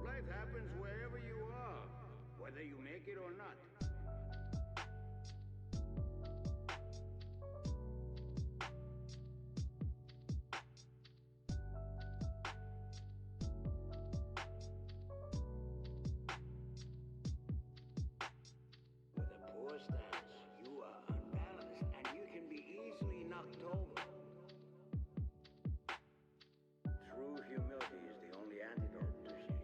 Life happens wherever you are, whether you make it or not. With a poor stance, you are unbalanced and you can be easily knocked over. True humility is the only antidote to shame.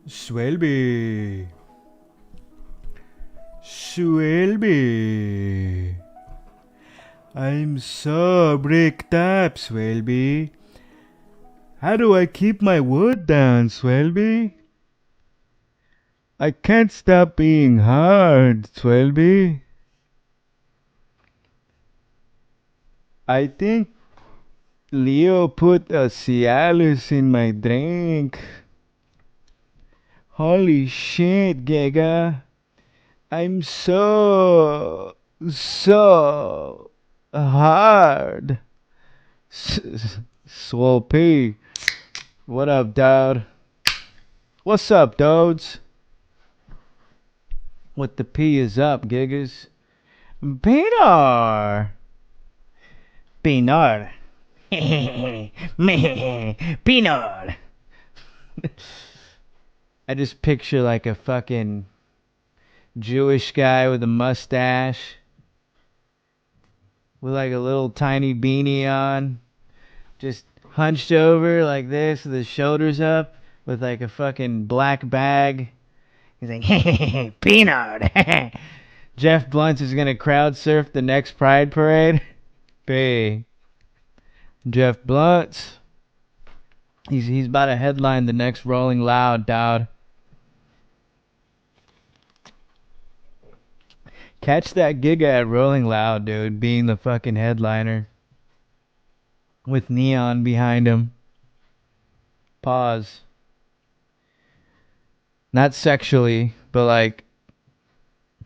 Swelby. Swelby. I'm so bricked up, Swelby. How do I keep my wood down, Swelby? I can't stop being hard, Swelby. I think Leo put a Cialis in my drink. Holy shit, Giga. I'm so hard. Swole P. What up, dude? What's up, dudes? What the P is up, Gigas? Peter! Peanut. Peanut! I just picture like a fucking Jewish guy with a mustache with like a little tiny beanie on, just hunched over like this with his shoulders up with like a fucking black bag. He's like, hey, Peanut. Jeff Blunt is gonna crowd surf the next Pride Parade. Hey, Jeff Blunt. He's about to headline the next Rolling Loud, dude. Catch that Giga at Rolling Loud, dude, being the fucking headliner. With neon behind him. Pause. Not sexually, but like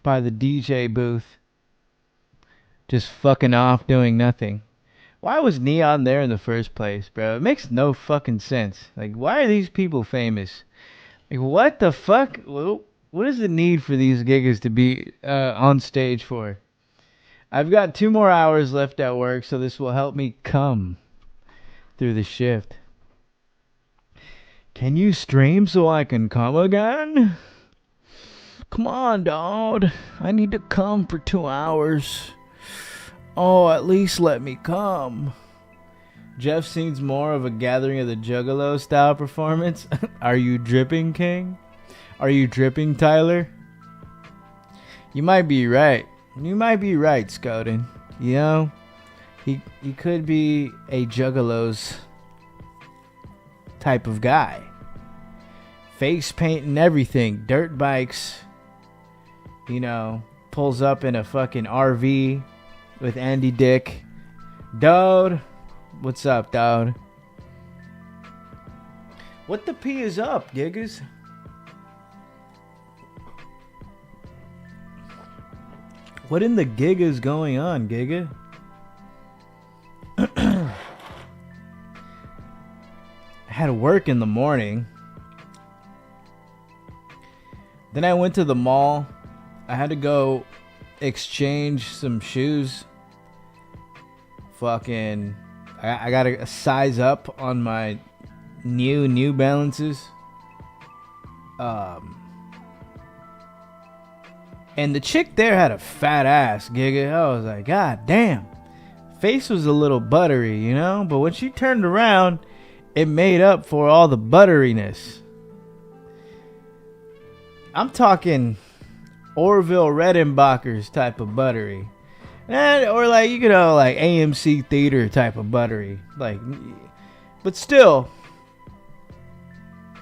by the DJ booth. Just fucking off doing nothing. Why was Neon there in the first place, bro? It makes no fucking sense. Like, why are these people famous? Like, what the fuck? What is the need for these gigas to be on stage for? I've got 2 more hours left at work, so this will help me come through the shift. Can you stream so I can come again? Come on, dawg. I need to come for 2 hours. Oh, at least let me come. Jeff seems more of a Gathering of the Juggalo style performance. Are you dripping, King? Are you dripping, Tyler? You might be right. You might be right, Scoden. You know, he could be a Juggalo's type of guy. Face paint and everything. Dirt bikes. You know, pulls up in a fucking RV with Andy Dick. Dude. What's up, dude? What the P is up, Gigas? What in the Giga is going on, Giga? I had work in the morning. Then I went to the mall. I had to go exchange some shoes. Fucking... I got to size up on my New Balances. And the chick there had a fat ass, Giga. I was like, God damn. Face was a little buttery, you know? But when she turned around, it made up for all the butteriness. I'm talking Orville Redenbacher's type of buttery. Or like, you know, like AMC Theater type of buttery. Like, but still,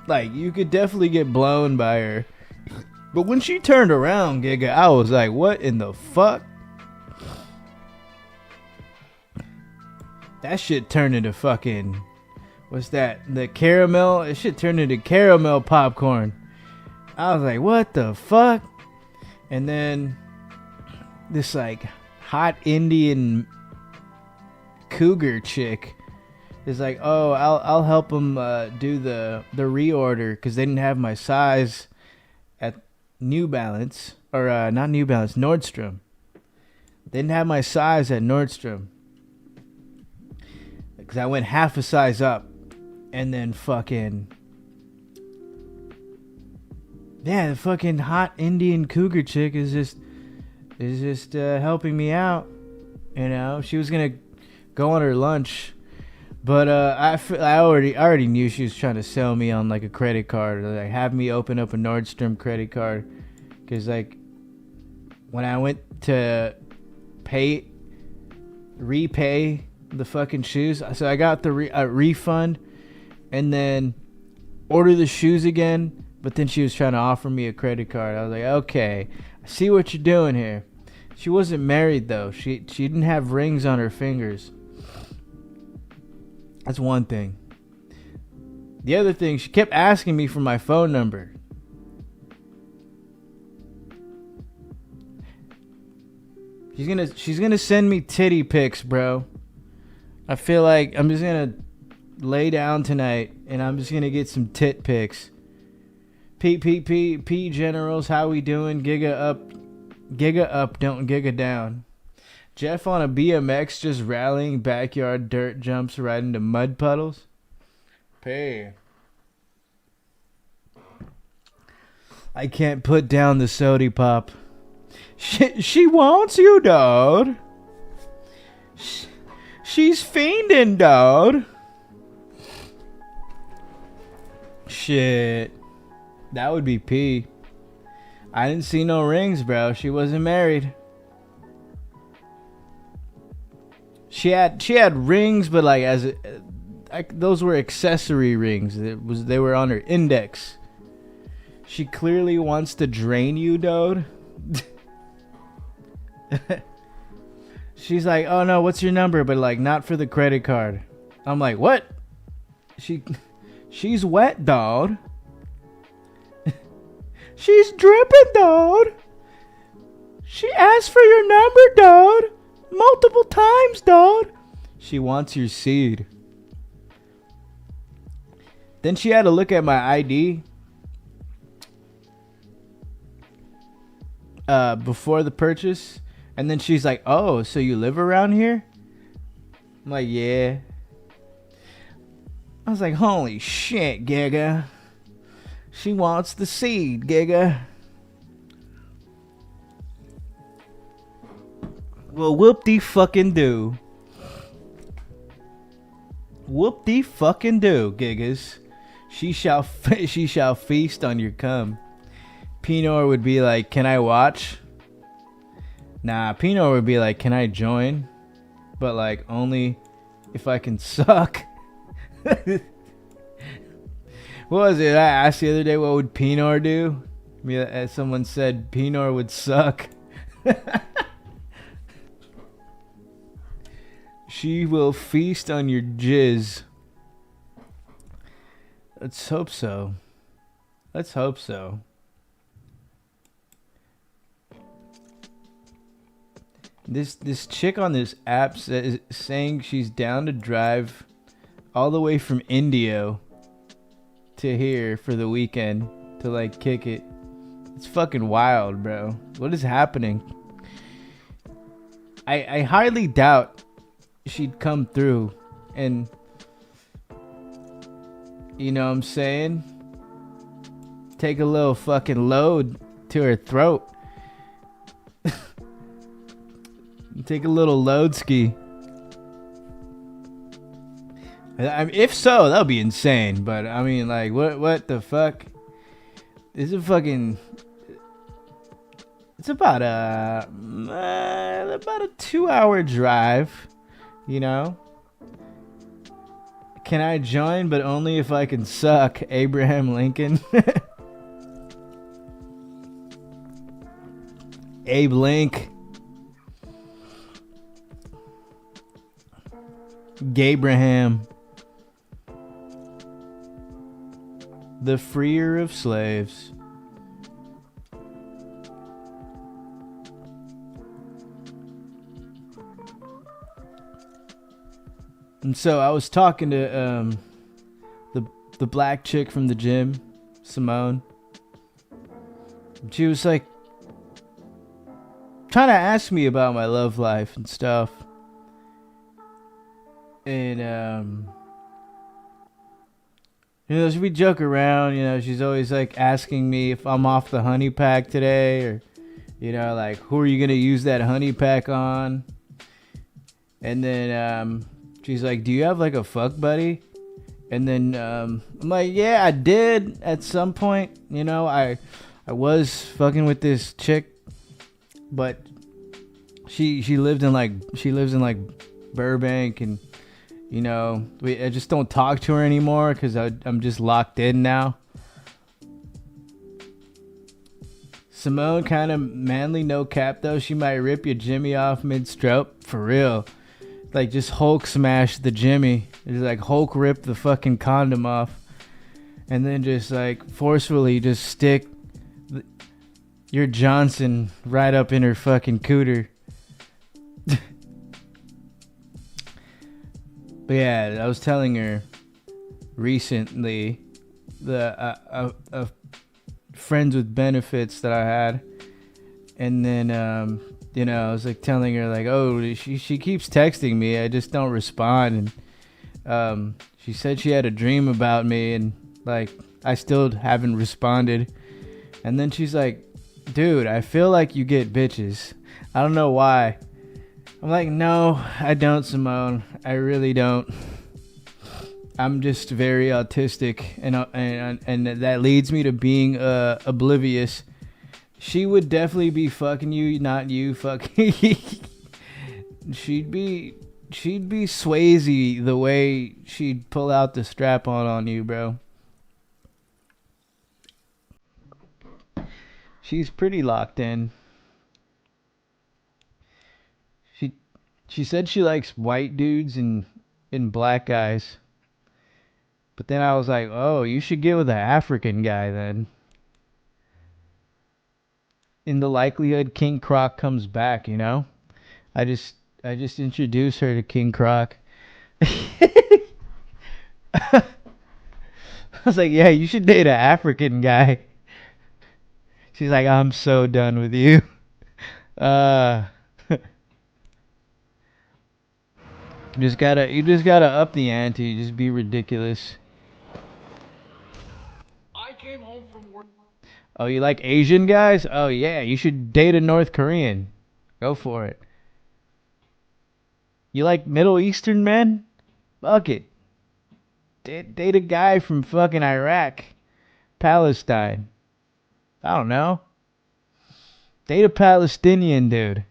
like, you could definitely get blown by her. But when she turned around, Giga, I was like, what in the fuck? That shit turned into fucking, what's that? The caramel? It shit turned into caramel popcorn. I was like, what the fuck? And then this like hot Indian cougar chick is like, oh, I'll help them do the reorder because they didn't have my size at New Balance, or not New Balance, Nordstrom. They didn't have my size at Nordstrom because I went half a size up, and then fucking yeah, the fucking hot Indian cougar chick is just helping me out. You know, she was gonna go on her lunch, but I already knew she was trying to sell me on like a credit card, or like have me open up a Nordstrom credit card, because like when I went to repay the fucking shoes, so I got the refund and then order the shoes again. But then she was trying to offer me a credit card. I was like, okay, I see what you're doing here. She wasn't married though. She didn't have rings on her fingers. That's one thing. The other thing, she kept asking me for my phone number. She's gonna send me titty pics, bro. I feel like I'm just gonna lay down tonight and I'm just gonna get some tit pics. P Generals, how we doing? Giga up, don't giga down. Jeff on a BMX just rallying backyard dirt jumps right into mud puddles. P. I can't put down the sody pop. She wants you, dude. She's fiending, dude. Shit. That would be P. I didn't see no rings, bro. She wasn't married. She had rings, but like those were accessory rings. They were on her index. She clearly wants to drain you, dude. She's like, oh no, what's your number? But like, not for the credit card. I'm like, what? She's wet, dog. She's dripping, dog. She asked for your number, dog. Multiple times, dog. She wants your seed. Then she had to look at my ID before the purchase. And then she's like, oh, so you live around here? I'm like, yeah. I was like, holy shit, Giga. She wants the seed, Giga. Well, whoop-de-fucking-do. Whoop-de-fucking-do, Gigas. She shall feast on your cum. Pinor would be like, can I watch? Nah, Pinor would be like, can I join? But like, only if I can suck. What was it? I asked the other day, what would Pinor do? As someone said, Pinor would suck. She will feast on your jizz. Let's hope so. Let's hope so. This chick on this app is saying she's down to drive all the way from Indio to here for the weekend to like kick it. It's fucking wild, bro. What is happening? I highly doubt she'd come through and, you know what I'm saying, take a little fucking load to her throat. Take a little load ski. I mean, if so, that would be insane. But I mean, like, what the fuck? This is fucking. It's about a 2-hour drive. You know. Can I join? But only if I can suck. Abraham Lincoln. Abe Link. Gabraham. The freer of slaves. And so I was talking to the black chick from the gym, Simone. She was like trying to ask me about my love life and stuff. And you know, we joke around, you know, she's always like asking me if I'm off the honey pack today, or, you know, like, who are you going to use that honey pack on? And then she's like, do you have like a fuck buddy? And then I'm like, yeah, I did at some point. You know, I was fucking with this chick, but she lives in like Burbank, and you know, I just don't talk to her anymore because I'm just locked in now. Simone, kind of manly, no cap though. She might rip your Jimmy off mid-stroke. For real. Like, just Hulk smash the Jimmy. Just like Hulk rip the fucking condom off. And then just like forcefully just stick your Johnson right up in her fucking cooter. But yeah, I was telling her recently the friends with benefits that I had, and then you know, I was like telling her like, oh, she keeps texting me, I just don't respond, and she said she had a dream about me, and like I still haven't responded, and then she's like, dude, I feel like you get bitches, I don't know why. I'm like, no, I don't, Simone. I really don't. I'm just very autistic, and that leads me to being oblivious. She would definitely be fucking you, not you fucking. She'd be Swayze the way she'd pull out the strap on you, bro. She's pretty locked in. She said she likes white dudes and black guys. But then I was like, oh, you should get with an African guy then. In the likelihood King Croc comes back, you know? I just I just introduced her to King Croc. I was like, yeah, you should date an African guy. She's like, I'm so done with you. Uh you just gotta up the ante, just be ridiculous. I came home from work. Oh, you like Asian guys? Oh yeah, you should date a North Korean. Go for it. You like Middle Eastern men? Fuck it. Date a guy from fucking Iraq, Palestine. I don't know. Date a Palestinian dude.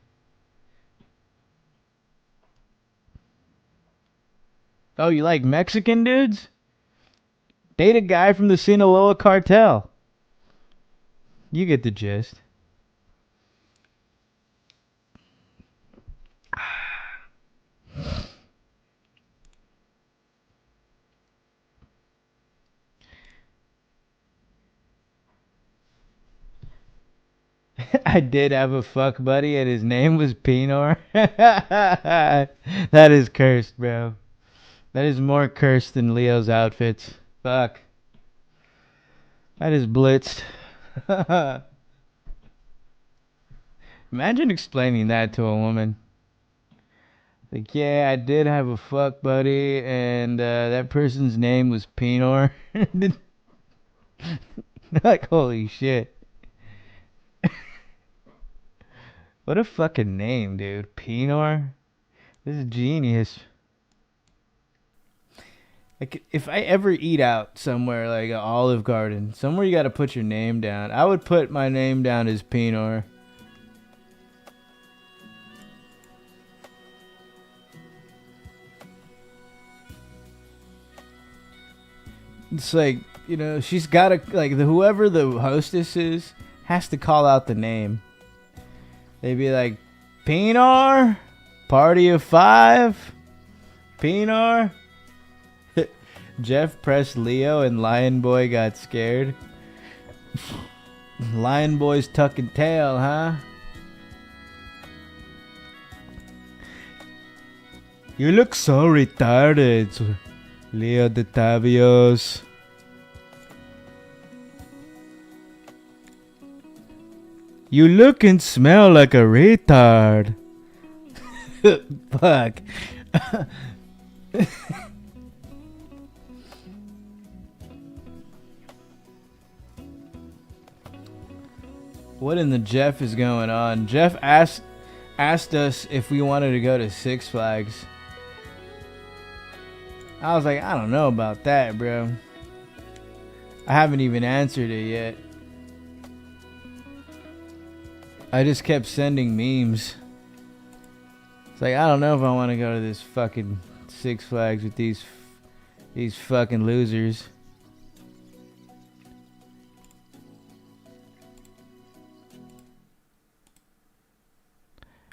Oh, you like Mexican dudes? Date a guy from the Sinaloa cartel. You get the gist. I did have a fuck buddy and his name was Pinor. That is cursed, bro. That is more cursed than Leo's outfits. Fuck. That is blitzed. Imagine explaining that to a woman. Like, yeah, I did have a fuck buddy, and that person's name was Pinor. Like, holy shit. What a fucking name, dude. Pinor? This is genius. Like, if I ever eat out somewhere like an Olive Garden, somewhere you gotta put your name down, I would put my name down as Pinor. It's like, you know, she's gotta, like, whoever the hostess is has to call out the name. They'd be like, Pinor? Party of 5? Pinor? Jeff pressed Leo and Lion Boy got scared. Lion Boy's tucking tail, huh? You look so retarded, Leo de Tavios. You look and smell like a retard. Fuck. What in the Jeff is going on? Jeff asked us if we wanted to go to Six Flags. I was like, I don't know about that, bro. I haven't even answered it yet. I just kept sending memes. It's like, I don't know if I want to go to this fucking Six Flags with these fucking losers.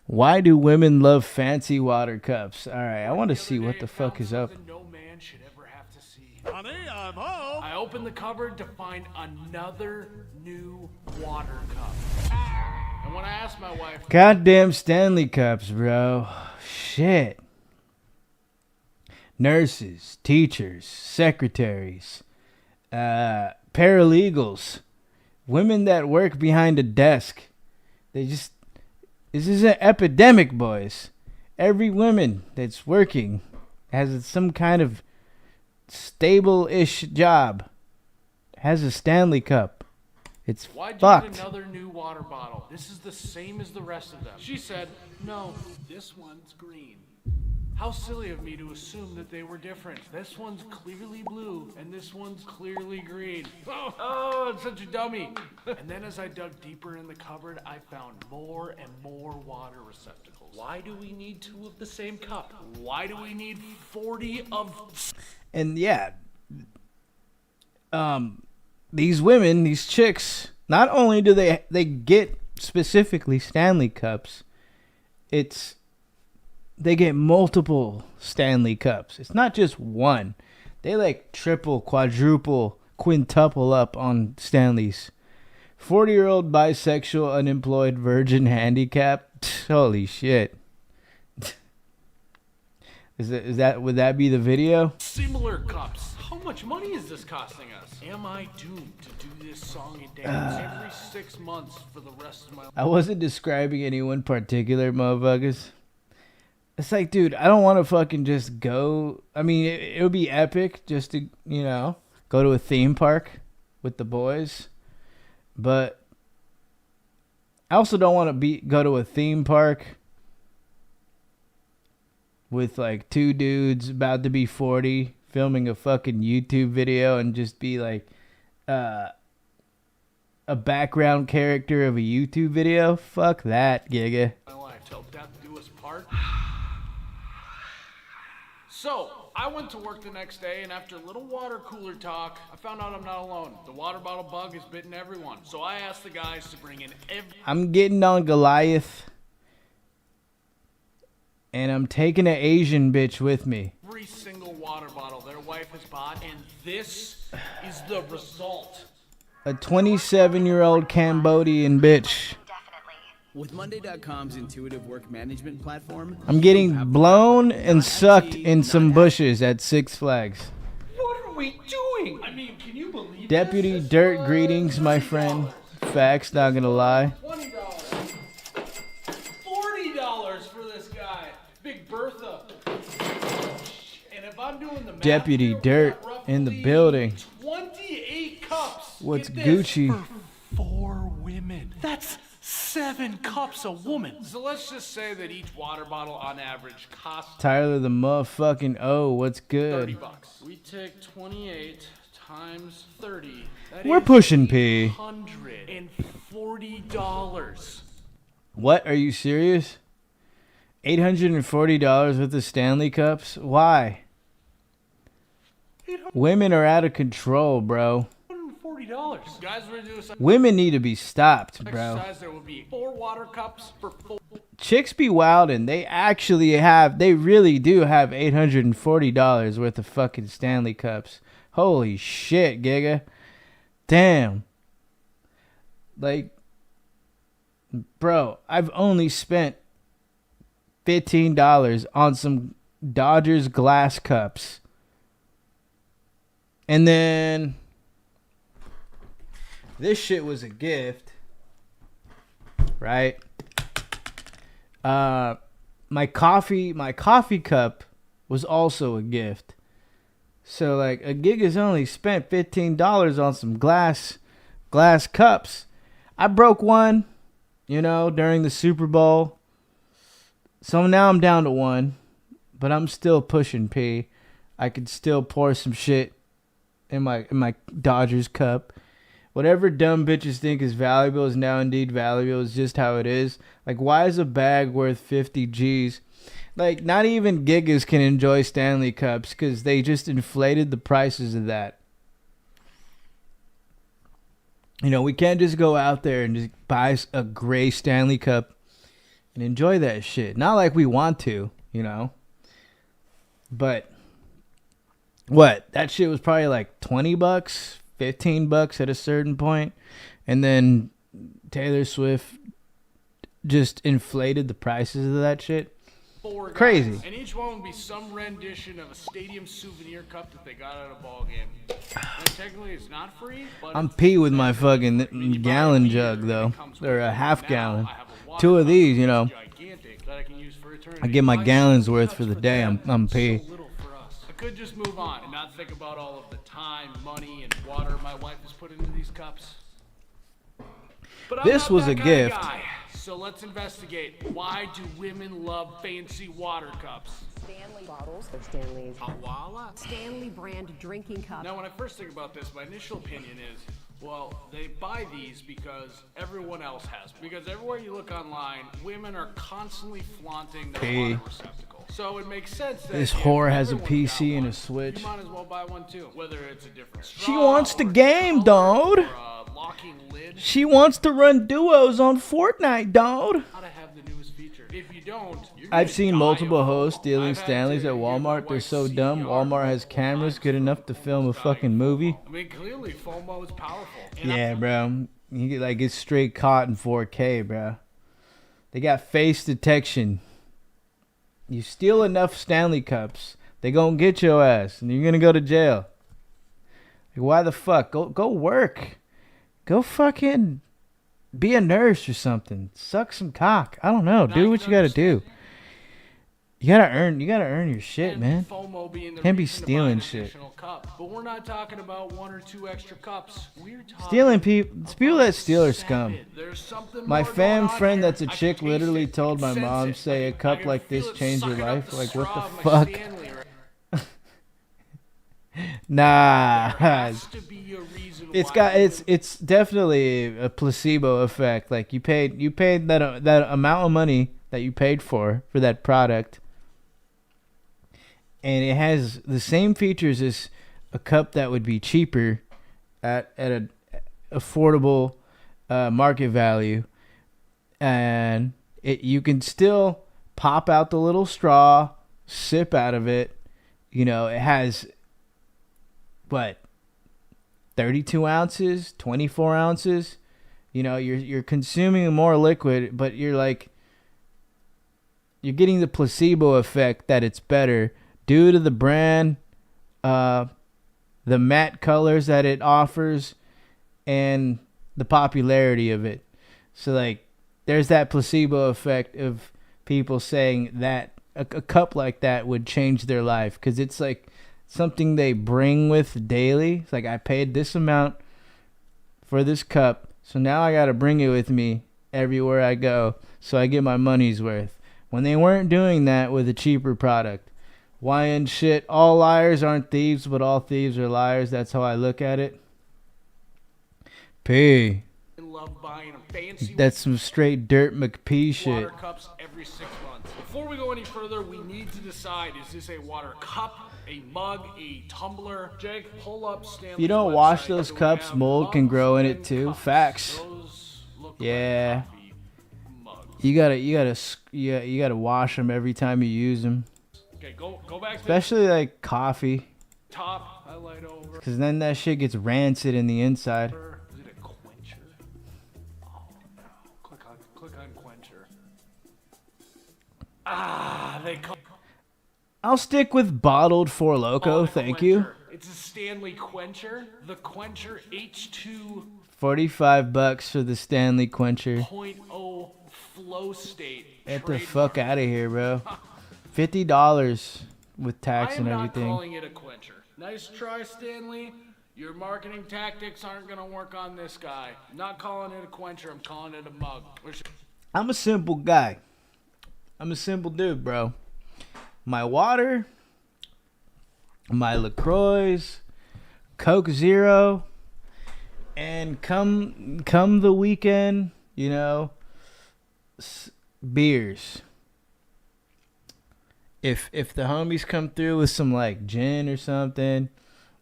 Why do women love fancy water cups? Alright, I want to see what the fuck is up. No man should ever have to see. Honey, I'm home. I opened the cupboard to find another new water cup. And when I asked my wife, Goddamn Stanley Cups, bro. Shit. Nurses, teachers, secretaries, paralegals, women that work behind a desk. This is an epidemic, boys. Every woman that's working has some kind of stable-ish job. Has a Stanley Cup. It's why'd you fucked. get another new water bottle? This is the same as the rest of them. She said, no, this one's green. How silly of me to assume that they were different. This one's clearly blue, and this one's clearly green. Oh, I'm such a dummy. And then as I dug deeper in the cupboard, I found more and more water receptacles. Why do we need 2 of the same cup? Why do we need 40 of... And yeah, these women, these chicks, not only do they get specifically Stanley Cups, it's they get multiple Stanley Cups. It's not just one. They like triple, quadruple, quintuple up on Stanleys. 40-year-old bisexual, unemployed, virgin, handicap. Holy shit. Would that be the video? Similar cups. How much money is this costing us? Am I doomed to do this song and dance every 6 months for the rest of my life? I wasn't describing anyone particular, motherfuckers. It's like, dude, I don't want to fucking just go. I mean, it would be epic just to, go to a theme park with the boys. But I also don't want to go to a theme park with like two dudes about to be 40 filming a fucking YouTube video and just be like a background character of a YouTube video. Fuck that, Giga. My life till death do us part. So, I went to work the next day, and after a little water cooler talk, I found out I'm not alone. The water bottle bug has bitten everyone. So I asked the guys to bring in I'm getting on Goliath, and I'm taking an Asian bitch with me. Every single water bottle their wife has bought, and this is the result. A 27-year-old Cambodian bitch. With Monday.com's intuitive work management platform, I'm getting blown and sucked in some bushes at Six Flags. What are we doing? I mean, can you believe Deputy this? Dirt greetings, my friend. Facts, not gonna lie. $20. $40 for this guy. Big Bertha. And if I'm doing the math Deputy here, we Dirt got in the roughly building. 28 cups. What's Get this, Gucci? For 4 women. That's 7 cups a woman. So let's just say that each water bottle on average costs Tyler the motherfucking what's good? $30. We take 28 times 30. That We're is pushing P. $140. What? Are you serious? $840 with the Stanley Cups? Why? Women are out of control, bro. $140. Guys, we're doing some Women need to be stopped, bro. exercise. There will be 4 water cups for 4. Chicks be wildin'. They really do have $840 worth of fucking Stanley Cups. Holy shit, Giga. Damn. Like, bro, I've only spent $15 on some Dodgers glass cups. And then this shit was a gift, right? My coffee cup was also a gift. So like a gig has only spent $15 on some glass cups. I broke one, during the Super Bowl. So now I'm down to one, but I'm still pushing P. I could still pour some shit in my Dodgers cup. Whatever dumb bitches think is valuable is now indeed valuable. It's just how it is. Like, why is a bag worth 50 G's? Like, not even gigas can enjoy Stanley Cups because they just inflated the prices of that. We can't just go out there and just buy a gray Stanley Cup and enjoy that shit. Not like we want to, But, what? That shit was probably like $20, $15 at a certain point. And then Taylor Swift just inflated the prices of that shit. 4 guys, Crazy. and each one would be some rendition of a stadium souvenir cup that they got at a ball game. And technically, it's not free. But I'm P with my fucking gallon jug, though. Or a half gallon. 2 of these, gigantic that I can use for eternity. I get my gallon's worth for the day. I'm P. So little for us. I could just move on and not think about all of the time, money, and water my wife has put into these cups. But I'm This not was that a kind of gift. guy. So let's investigate. Why do women love fancy water cups? Stanley bottles. They're Stanley's. Awala? Stanley brand drinking cup. Now, when I first think about this, my initial opinion is, well, they buy these because everyone else has them. Because everywhere you look online, women are constantly flaunting their Hey. water receptacle. So it makes sense that This if whore has a everyone's PC got and a one, Switch. you might as well buy one too. Whether it's a different straw, She wants the or a game, color, dude. or a locking lid. She wants to run duos on Fortnite, dog. Gotta have the newest features. If you don't, you're I've gonna seen die multiple of hosts FOMO. stealing I've had Stanleys to at hear my Walmart. They're wife's so dumb. CPR Walmart has multiple cameras times good enough for to film a almost dying fucking of movie. FOMO. I mean, clearly FOMO is powerful. And Yeah, bro. You get like it's straight caught in 4K, bro. They got face detection. You steal enough Stanley cups, they gonna get your ass, and you're gonna go to jail. Like, why the fuck? Go work. Go fucking be a nurse or something. Suck some cock. I don't know. Do what you gotta do. You gotta earn your shit, man. FOMO being the Can't be reason to buy stealing an shit. additional cup. But we're not talking about 1 or 2 extra cups. We're talking Stealing people about that steal are scum. 7. There's something My more fam going on friend here. that's a I can chick taste literally it. I told can my sense mom, it. say a I cup can like feel this it changed your sucking up life. the Like, what straw the of my fuck? Stanley right- Nah. There has to be a reason It's why got women- it's definitely a placebo effect. Like you paid that amount of money that you paid for that product, and it has the same features as a cup that would be cheaper at an affordable market value, and you can still pop out the little straw, sip out of it. You know, it has what, 32 ounces, 24 ounces. You know, you're consuming more liquid, but you're getting the placebo effect that it's better due to the brand, the matte colors that it offers, and the popularity of it. So like, there's that placebo effect of people saying that a cup like that would change their life, because it's like something they bring with daily. It's like, I paid this amount for this cup, so now I gotta bring it with me everywhere I go, so I get my money's worth. When they weren't doing that with a cheaper product. Why and shit, all liars aren't thieves, but all thieves are liars. That's how I look at it. P. love buying a fancy That's some straight Dirt McP shit. water cups every 6 months. Before we go any further, we need to decide, is this a water cup, a mug, a tumbler? Jake, pull up Stanley's If you don't wash website. those So we cups, have mold can mugs grow in and it too. cups. Facts. Those look Yeah. like coffee mugs. You gotta wash them every time you use them. Okay, go back to Especially like coffee, the top, highlight over. because then that shit gets rancid in the inside. Is it a quencher? Oh no. Click on quencher. They call I'll stick with bottled Four Loco, it a thank you. quencher. It's a Stanley Quencher. The Quencher H2.0 $45 for the Stanley Quencher. flow state. Get the trademark. fuck out of here, bro. $50 with tax I am and not everything. calling it a quencher. Nice try, Stanley. Your marketing tactics aren't gonna work on this guy. I'm not calling it a quencher. I'm calling it a mug. I'm a simple guy. I'm a simple dude, bro. My water, my LaCroix, Coke Zero, and come the weekend, you know, beers. If the homies come through with some like gin or something,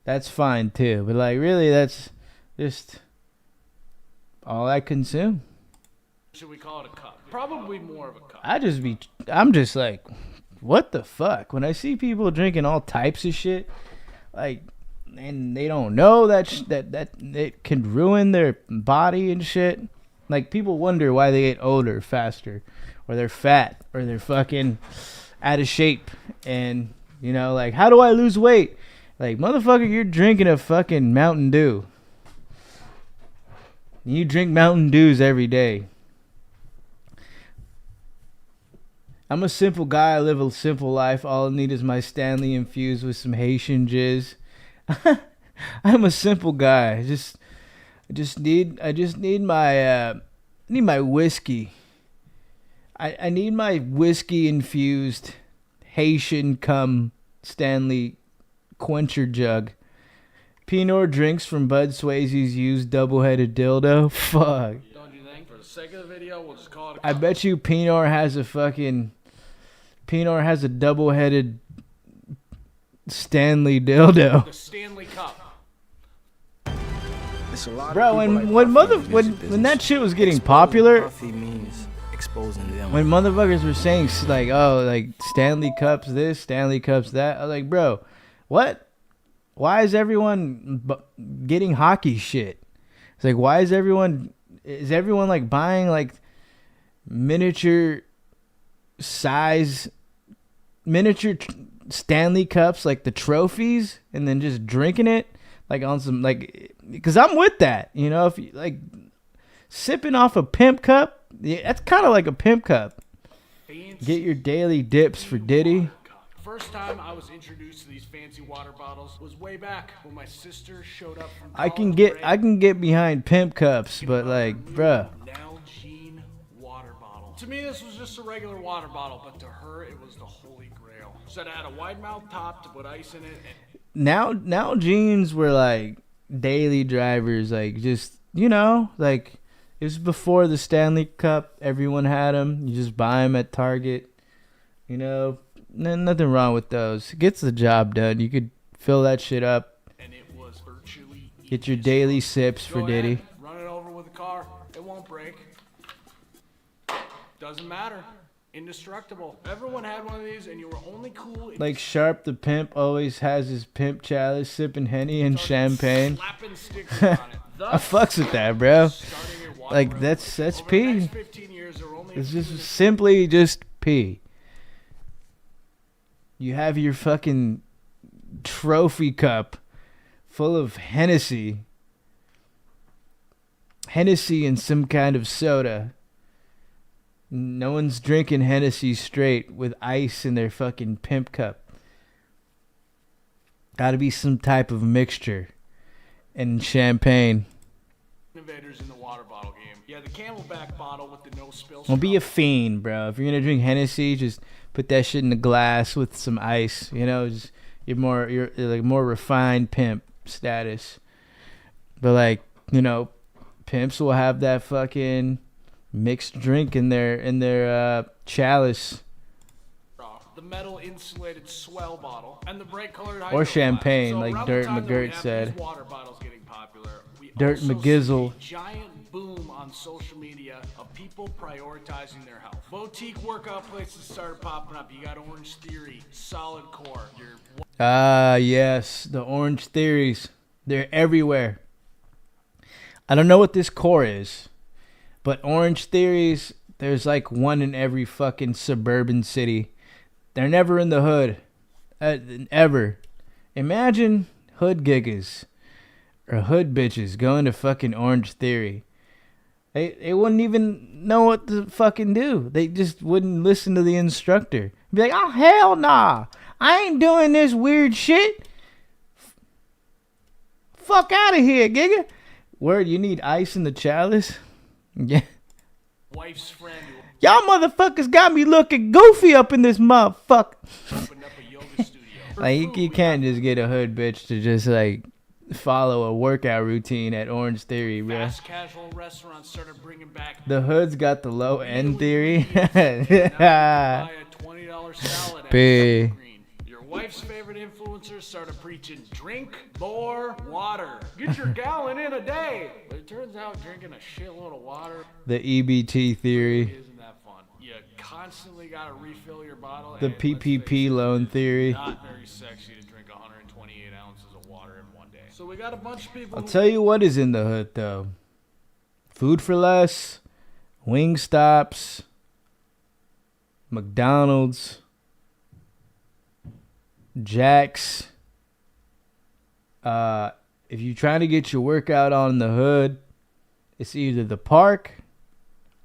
that's fine too. But like, really, that's just all I consume. Should we call it a cup? Probably more of a cup. I'm just like, what the fuck? When I see people drinking all types of shit, like, and they don't know that it can ruin their body and shit. Like, people wonder why they get older faster, or they're fat, or they're fucking out of shape. And, you know, like, how do I lose weight? Like, motherfucker, you're drinking a fucking Mountain Dew. You drink Mountain Dews every day. I'm a simple guy. I live a simple life. All I need is my Stanley infused with some Haitian jizz. I'm a simple guy. I just need my whiskey. I need my whiskey infused Haitian cum Stanley quencher jug. Pinot drinks from Bud Swayze's used double-headed dildo. Fuck. Don't you think? For the sake of the video, we'll just call it a cup. I bet you Pinot has a double-headed Stanley dildo. The Stanley Cup. Bro, when that shit was getting popular, exposing them. When motherfuckers were saying like, oh, like Stanley Cups this, Stanley Cups that, I was like, bro, what? Why is everyone getting hockey shit? It's like, why is everyone like buying like miniature Stanley Cups, like the trophies, and then just drinking it like on some like, because I'm with that, you know, if you like sipping off a pimp cup, yeah, that's kind of like a pimp cup. Get your daily dips for Diddy. First time I was introduced to these fancy water bottles was way back when my sister showed up from I can get behind pimp cups, but like, bruh. Nalgene water bottle. To me, this was just a regular water bottle, but to her, it was the holy grail. Said it had a wide mouth top to put ice in it. Now jeans were like daily drivers, like just, you know, like it was before the Stanley Cup. Everyone had them. You just buy them at Target, you know. Nothing wrong with those. Gets the job done. You could fill that shit up. And it was virtually get your daily sips for Diddy. Run it over with a car. It won't break. Doesn't matter. Indestructible. Everyone had one of these, and you were only cool. Like Sharp the pimp always has his pimp chalice, sipping Henny and champagne. Slapping stickers on it. I fucks with that, bro. Like that's P. It's just simply just P. You have your fucking trophy cup full of Hennessy and some kind of soda. No one's drinking Hennessy straight with ice in their fucking pimp cup. Gotta be some type of mixture. And champagne. Innovators in the water bottle game. Yeah, the Camelback bottle with the no spill. Don't be a fiend, bro. If you're gonna drink Hennessy, just put that shit in a glass with some ice. You know, just you're like more refined pimp status. But like, you know, pimps will have that fucking mixed drink in their chalice. The metal insulated swell bottle and the bright colored or champagne, so like Dirt McGirt said. Water bottles getting popular. We Dirt McGizzle. Giant boom on social media of people prioritizing their health. Boutique workout places started popping up. You got Orange Theory, Solid Core. Yes, the Orange Theories. They're everywhere. I don't know what this core is, but Orange Theories, there's like one in every fucking suburban city. They're never in the hood. Ever. Imagine hood giggers or hood bitches going to fucking Orange Theory. They wouldn't even know what to fucking do. They just wouldn't listen to the instructor. Be like, oh, hell nah. I ain't doing this weird shit. Fuck out of here, Giga. Word, you need ice in the chalice? Yeah. Wife's friend. Y'all motherfuckers got me looking goofy up in this motherfucker. Opened up a yoga studio. Like, you can't just get a hood bitch to just, like, follow a workout routine at Orange Theory, bro. Fast casual restaurants started bringing back. The hood's got the low end theory. Buy a $20 salad at P. Your wife's favorite influencers started preaching, drink more water. Get your gallon in a day. But it turns out drinking a shitload of water. The EBT theory. Isn't that fun? You constantly got to refill your bottle. The PPP loan theory. Not very sexy to drink 128 ounces of water in one day. So we got a bunch of people. I'll tell you what is in the hood, though. Food for Less, Wingstops, McDonald's, Jack's. If you're trying to get your workout on in the hood, it's either the park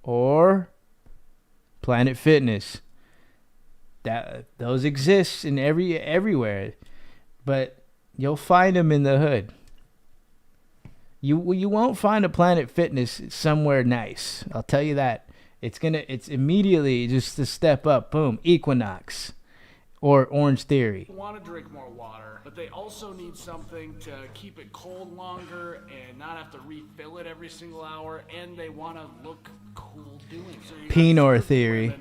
or Planet Fitness. Those exist in everywhere, but you'll find them in the hood. You won't find a Planet Fitness somewhere nice. I'll tell you that. It's immediately just a step up. Boom, Equinox or Orange Theory. They want to drink more water, but they also need something to keep it cold longer and not have to refill it every single hour, and they want to look cool doing it. So Pinot Theory.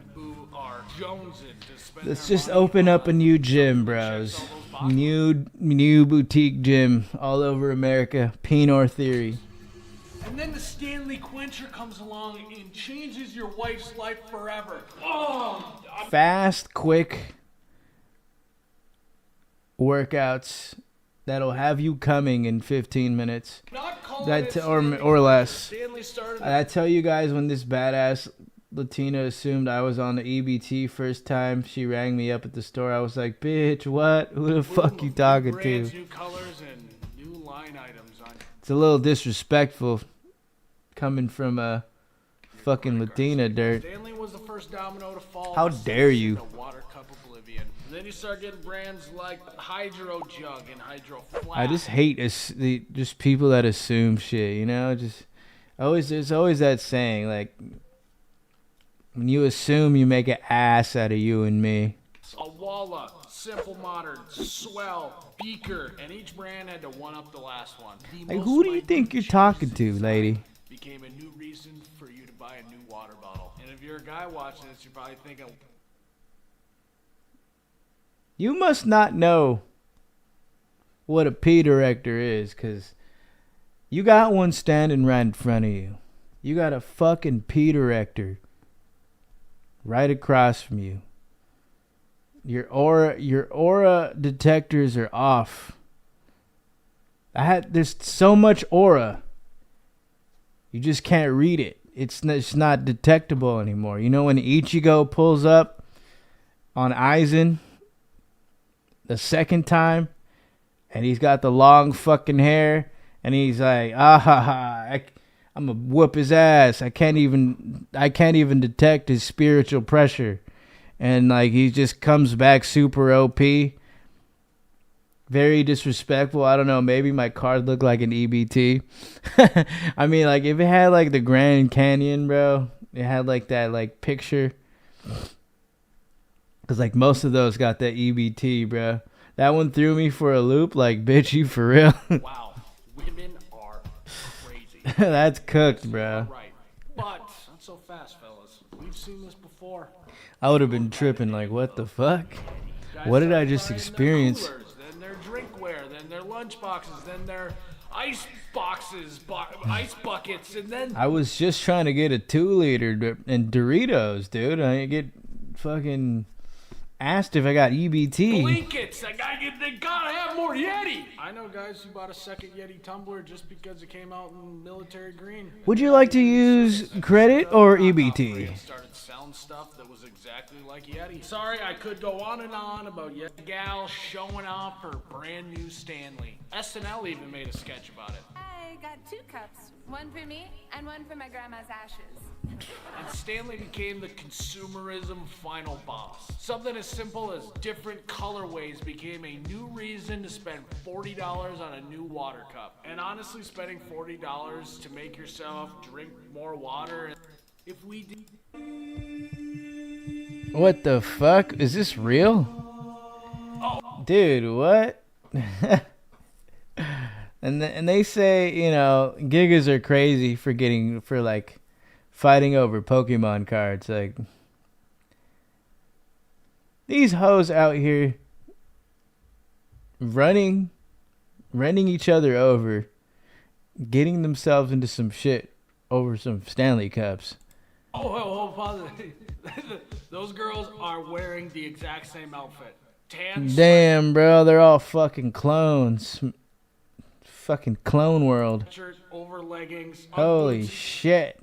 Let's just open up a new gym, bros. New boutique gym all over America. Pinot Theory. And then the Stanley Quencher comes along and changes your wife's life forever. Oh, Fast, quick workouts that'll have you coming in 15 minutes. not calling That it or Stanley less. Stanley started it. I tell you guys, when this badass Latina assumed I was on the EBT first time she rang me up at the store, I was like, bitch, what? Who the fuck you talking brands, to? new colors, and new line items on It's a little disrespectful coming from a fucking Latina dirt. Stanley was the first domino to fall. How dare you. The water cup oblivion. And then you start getting brands like Hydro Jug and Hydro Flask. I just hate just people that assume shit, you know? There's always that saying, like, when you assume, you make an ass out of you and me. A Walla, Simple Modern, Swell, Beaker, and each brand had to one-up the last one. Like, who do you think you're talking to, lady? Became a new reason for you to buy a new water bottle. And if you're a guy watching this, you're probably thinking, You must not know what a P director is, because you got one standing right in front of you. You got a fucking P director right across from you. Your aura detectors are off. There's so much aura. You just can't read it. It's not detectable anymore. You know when Ichigo pulls up on Aizen the second time, and he's got the long fucking hair, and he's like, I'm gonna whoop his ass. I can't even detect his spiritual pressure, and like he just comes back super OP. Very disrespectful. I don't know. Maybe my card looked like an EBT. I mean, like if it had like the Grand Canyon, bro, it had like that like picture. Cause like most of those got that EBT, bro. That one threw me for a loop. Like, bitch, you for real? wow, women are crazy. That's cooked, bro. Right. But not so fast, fellas. We've seen this before. I would have been tripping. Like, what the fuck? Guys What did start I just buying their experience? coolers, then their drinkware, then their lunch boxes, then their ice boxes, ice buckets, and then I was just trying to get a 2-liter and Doritos, dude. I get fucking asked if I got EBT. blankets. They gotta have more Yeti. I know guys who bought a second Yeti tumbler just because it came out in military green. Would you like to use credit or EBT? Started selling stuff that was exactly like Yeti. Sorry, I could go on and on about Yeti gal showing off her brand new Stanley. SNL even made a sketch about it. I got 2 cups, one for me and one for my grandma's ashes. And Stanley became the consumerism final boss. Something as simple as different colorways became a new reason to spend $40 on a new water cup. And honestly, spending $40 to make yourself drink more water, if we did... What the fuck? Is this real? Dude, what? And they say, you know, gigas are crazy for like fighting over Pokemon cards. Like, these hoes out here running each other over, getting themselves into some shit over some Stanley Cups. pause it. Those girls are wearing the exact same outfit. Tan Damn, bro, they're all fucking clones. Fucking clone world. sweatshirt over leggings. Holy boots. shit.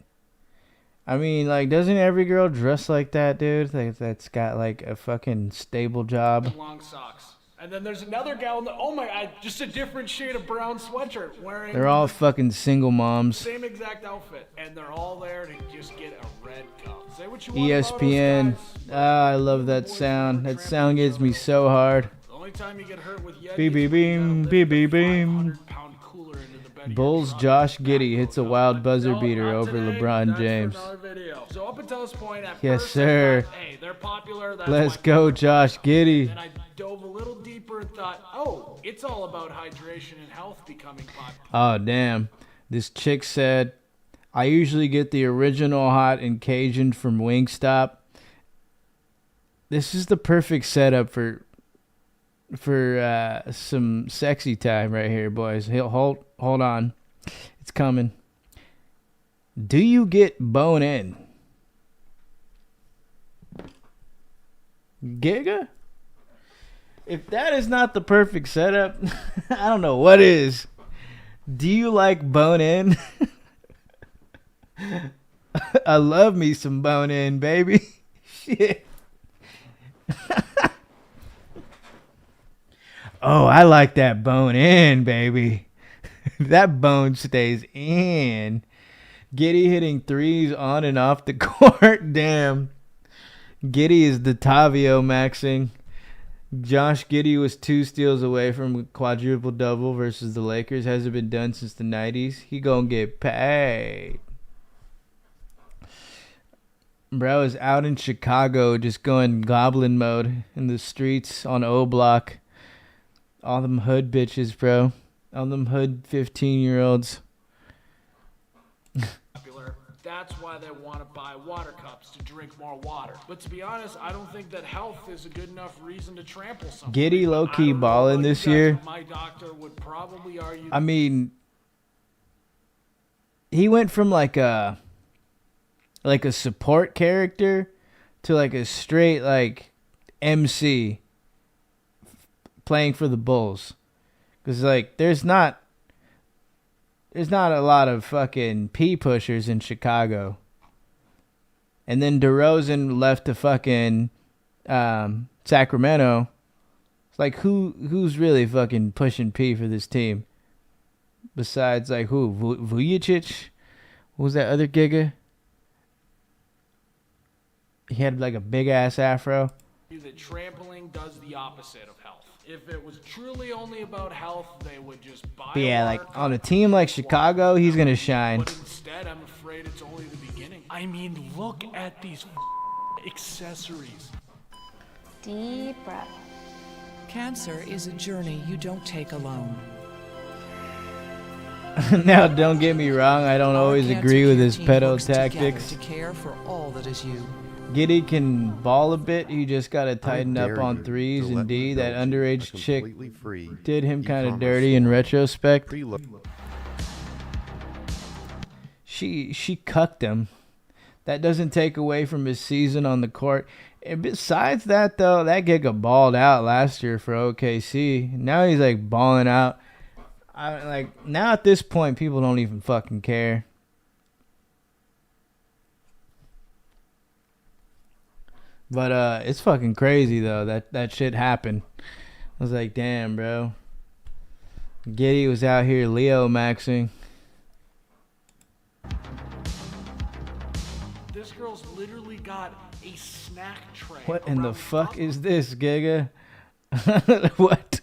I mean, like, doesn't every girl dress like that, dude? That's got, like, a fucking stable job. Long socks. And then there's another gal in the, oh my god, just a different shade of brown sweatshirt wearing They're all fucking single the moms. same exact outfit. And they're all there to just get a red cup. Say what you want ESPN. about us, guys. Ah, I love that sound. That sound gets me so hard. The only time you get hurt with Yeti Beep, beep, is when you beep, gotta beep, lift a beep. 500-pound cooler into the bed of your Bulls truck. Josh Giddey hits a wild buzzer No, beater not over today. LeBron That's for James. another video. So up until this point, at Yes, first sir. I thought, hey, they're popular. That's Let's why go, people Josh like them. Giddey. Then I dove a little deeper and thought, oh, it's all about hydration and health becoming popular. Oh, damn. This chick said, I usually get the original hot and Cajun from Wingstop. This is the perfect setup for some sexy time right here, boys. Hold on. It's coming. Do you get bone in? Giga? If that is not the perfect setup, I don't know what is. Do you like bone in? I love me some bone in, baby. Shit. Oh, I like that bone in, baby. That bone stays in. Giddy hitting threes on and off the court. Damn. Giddy is the Tavio maxing. Josh Giddey was 2 steals away from a quadruple double versus the Lakers. Hasn't been done since the 90s. He gonna get paid. Bro is out in Chicago just going goblin mode in the streets on O Block. All them hood bitches, bro. All them hood 15-year-olds. That's why they want to buy water cups to drink more water. But to be honest, I don't think that health is a good enough reason to trample someone. Giddy low-key balling this year. My doctor would probably argue. I mean, he went from like a support character to like a straight like MC playing for the Bulls. Because like there's not a lot of fucking P pushers in Chicago. And then DeRozan left to fucking Sacramento. It's like who's really fucking pushing P for this team? Besides like who? Vujicic? What was that other giga? He had like a big ass afro. That trampling does the opposite of health. If it was truly only about health, they would just buy. But yeah, like on a team like Chicago, he's gonna shine. But instead, I'm afraid it's only the beginning. I mean, look at these accessories. Deep breath. Cancer is a journey you don't take alone. Now, don't get me wrong, I don't always Our agree with his cancer care team pedo works together tactics. to care for all that is you. Giddy can ball a bit. You just gotta tighten up on threes and D. That underage chick did him kind of dirty in retrospect. She cucked him. That doesn't take away from his season on the court. And besides that, though, that Giga balled out last year for OKC. Now he's like balling out. Now at this point, people don't even fucking care. But it's fucking crazy though that shit happened. I was like, damn, bro. Giddy was out here Leo maxing. This girl's literally got a snack tray. What in the around fuck top. is this, Giga? What?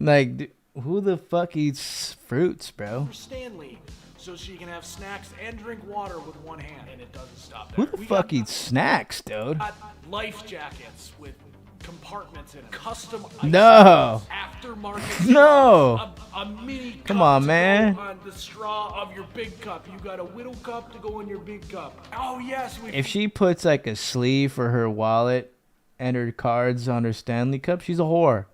Like, who the fuck eats fruits, bro? For Stanley, so she can have snacks and drink water with one hand, and it doesn't stop Who there. the fuck eats snacks, dude? Got life jackets with compartments in them. Custom ice No. aftermarket No. straws, a mini cup Come on, to man. go on the straw of your big cup. You got a whittle cup to go in your big cup. Oh yes, If she puts like a sleeve for her wallet and her cards on her Stanley Cup, she's a whore.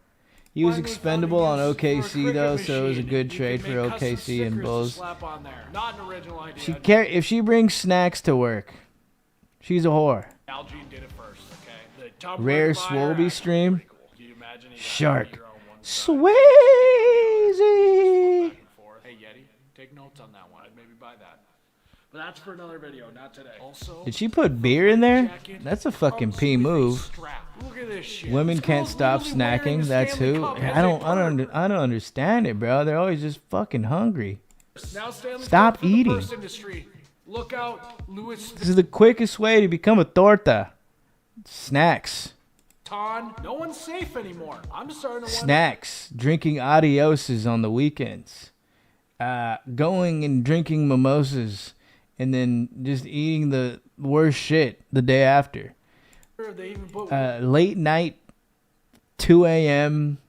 He was expendable on OKC though, so it was a good trade for OKC and Bulls. Not an original idea. If she brings snacks to work, she's a whore. Algene did it first, okay? The Tumblr Rare buyer, Swolby actually stream. pretty cool. Can you imagine Shark. your own one Swayze. Hey Yeti, take notes on that one. I'd maybe buy that. But that's for another video, not today. Also, Did she put beer in there? That's a fucking P move. Look at this shit. Women This can't girl's stop literally wearing snacking. a That's Stanley who. Cup as I a don't understand it, bro. They're always just fucking hungry. Now Stanley Stop Cup for the eating. purse industry. Look out, Louis This is the quickest way to become a torta. Snacks. Vuitton. No one's safe anymore. I'm starting to wonder. Snacks. Drinking adioses on the weekends. Going and drinking mimosas. And then just eating the worst shit the day after. If they even put Late night, 2 a.m.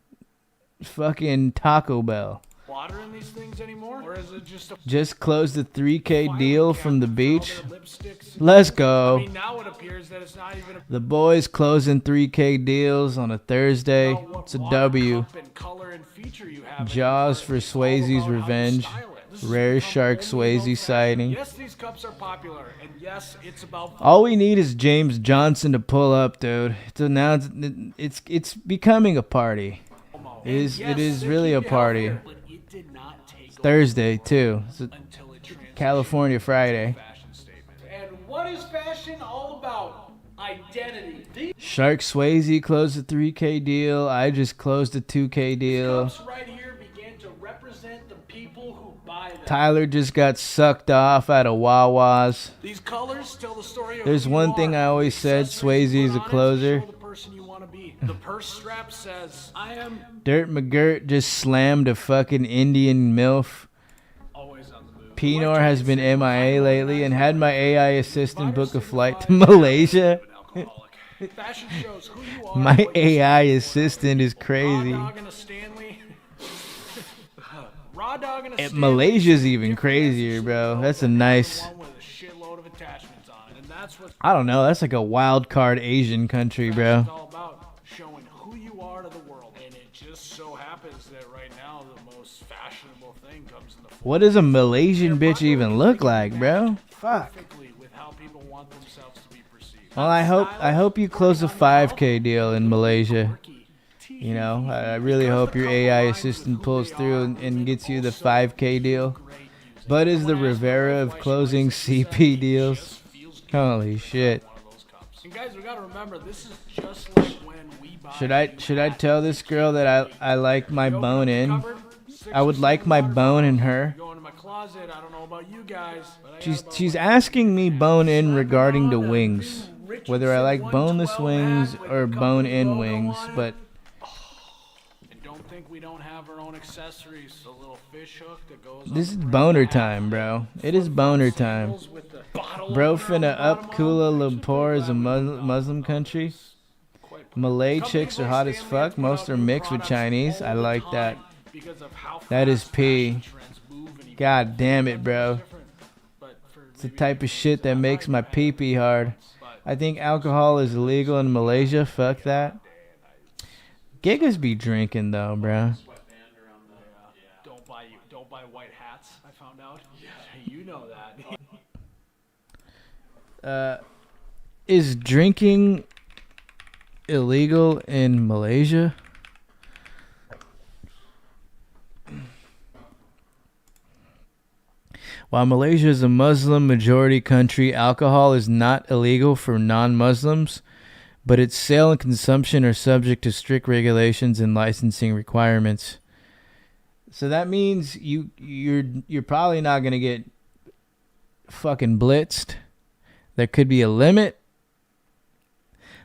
fucking Taco Bell. water in these things anymore, or is it just a Just closed the 3K deal from the for all beach. their lipsticks? Let's I go. mean, now it appears that it's not even The boys closing 3K deals on a Thursday. about what It's a water W. cup and color and feature you have Jaws anymore. for It's all Swayze's about how you revenge. style it. This has Rare become Shark only about Swayze fashion. sighting. Yes, these cups are popular, and yes, it's about All we need is James Johnson to pull up, dude. So now it's becoming a party. FOMO. It is And yes, it is they really keep a you party. healthier, but it did not take It's Thursday over too. It's a until it transitioned California Friday. to a fashion statement. And what is fashion all about? Identity. These Shark Swayze closed a 3K deal. I just closed a 2K deal. cups right here began to represent the people who buy them. Tyler just got sucked off out of Wawa's. These colors tell the story of There's who you one thing are. I always The said, accessories you Swayze's put a on it closer. show the person you want to be. The purse strap says, I am Dirt McGirt just slammed a fucking Indian MILF. always on the move. Pinor has been MIA lately and had my AI assistant book a flight to Malaysia. Fashion shows who you are. My what you AI stand for. assistant is Raw crazy. dog and a Stanley. Raw dog and a Eh, Stanley. Malaysia's even Different crazier, essence bro. of That's a the nice. one with a shitload of attachments on it. And that's what I don't know. That's like a wild card Asian country, fashion's bro. all about, showing who you are to the world. And it just so happens that right now the most fashionable thing comes in the form What does a Malaysian bitch even look like, bro? Fuck. perfectly with how people want themselves to be perceived. Well, I hope you close a 5K deal in Malaysia. You know, I really hope your AI assistant pulls through and gets you the 5K deal. Bud is the Rivera of closing CP deals. Holy shit. And guys, we gotta remember, this is just like when we buy. Should I tell this girl that I like my bone in? I would like my bone in her. Go into my closet. I don't know about you guys, but I got about She's asking me bone in regarding the wings. Whether I like boneless wings or bone in wings, but And don't think we don't have our own accessories. The little fish hook that goes. this is on the boner time, bro. It is boner time. with the bottle Bro opener on the finna bottom up of Kuala them. Lumpur as a Muslim country. Malay chicks are hot as fuck. Most are mixed with Chinese. I like that. That is P. God damn it, bro. It's the type of shit that makes my pee-pee hard. I think alcohol is illegal in Malaysia. Fuck that. Gigas be drinking though, bro. Don't buy white hats. I found out. You know that. Is drinking illegal in Malaysia? While Malaysia is a Muslim majority country, alcohol is not illegal for non-Muslims, but its sale and consumption are subject to strict regulations and licensing requirements. So that means you're probably not going to get fucking blitzed. There could be a limit.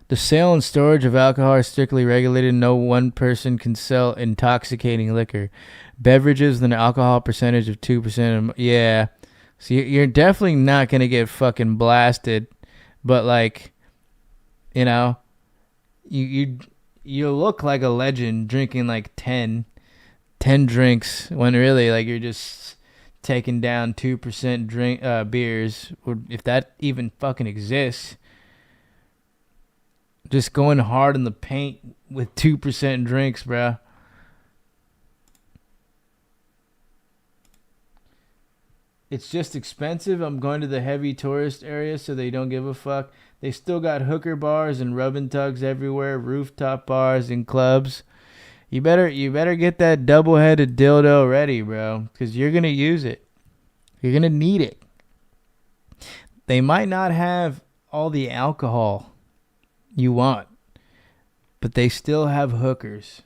The sale and storage of alcohol are strictly regulated. No one person can sell intoxicating liquor. Beverages with an alcohol percentage of 2%. Yeah. So you're definitely not going to get fucking blasted. But, like, you know, you look like a legend drinking, like, 10 drinks when really, like, you're just taking down 2% beers. Or if that even fucking exists. Just going hard in the paint with 2% drinks, bro. It's just expensive. I'm going to the heavy tourist area, so they don't give a fuck. They still got hooker bars and rub and tugs everywhere, rooftop bars and clubs. You better get that double-headed dildo ready, bro, because you're gonna use it. You're gonna need it. They might not have all the alcohol you want, but they still have hookers.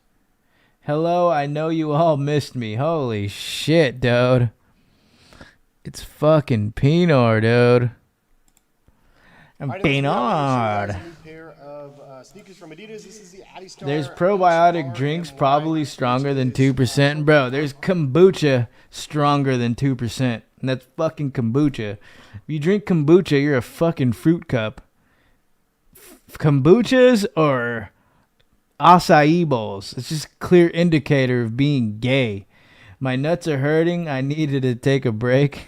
Hello, I know you all missed me. Holy shit, dude. It's fucking Pinard, dude. I'm Pinard. There's probiotic drinks probably stronger than 2%. Bro, there's kombucha stronger than 2%. And that's fucking kombucha. If you drink kombucha, you're a fucking fruit cup. Kombuchas or acai bowls. It's just a clear indicator of being gay. My nuts are hurting. I needed to take a break.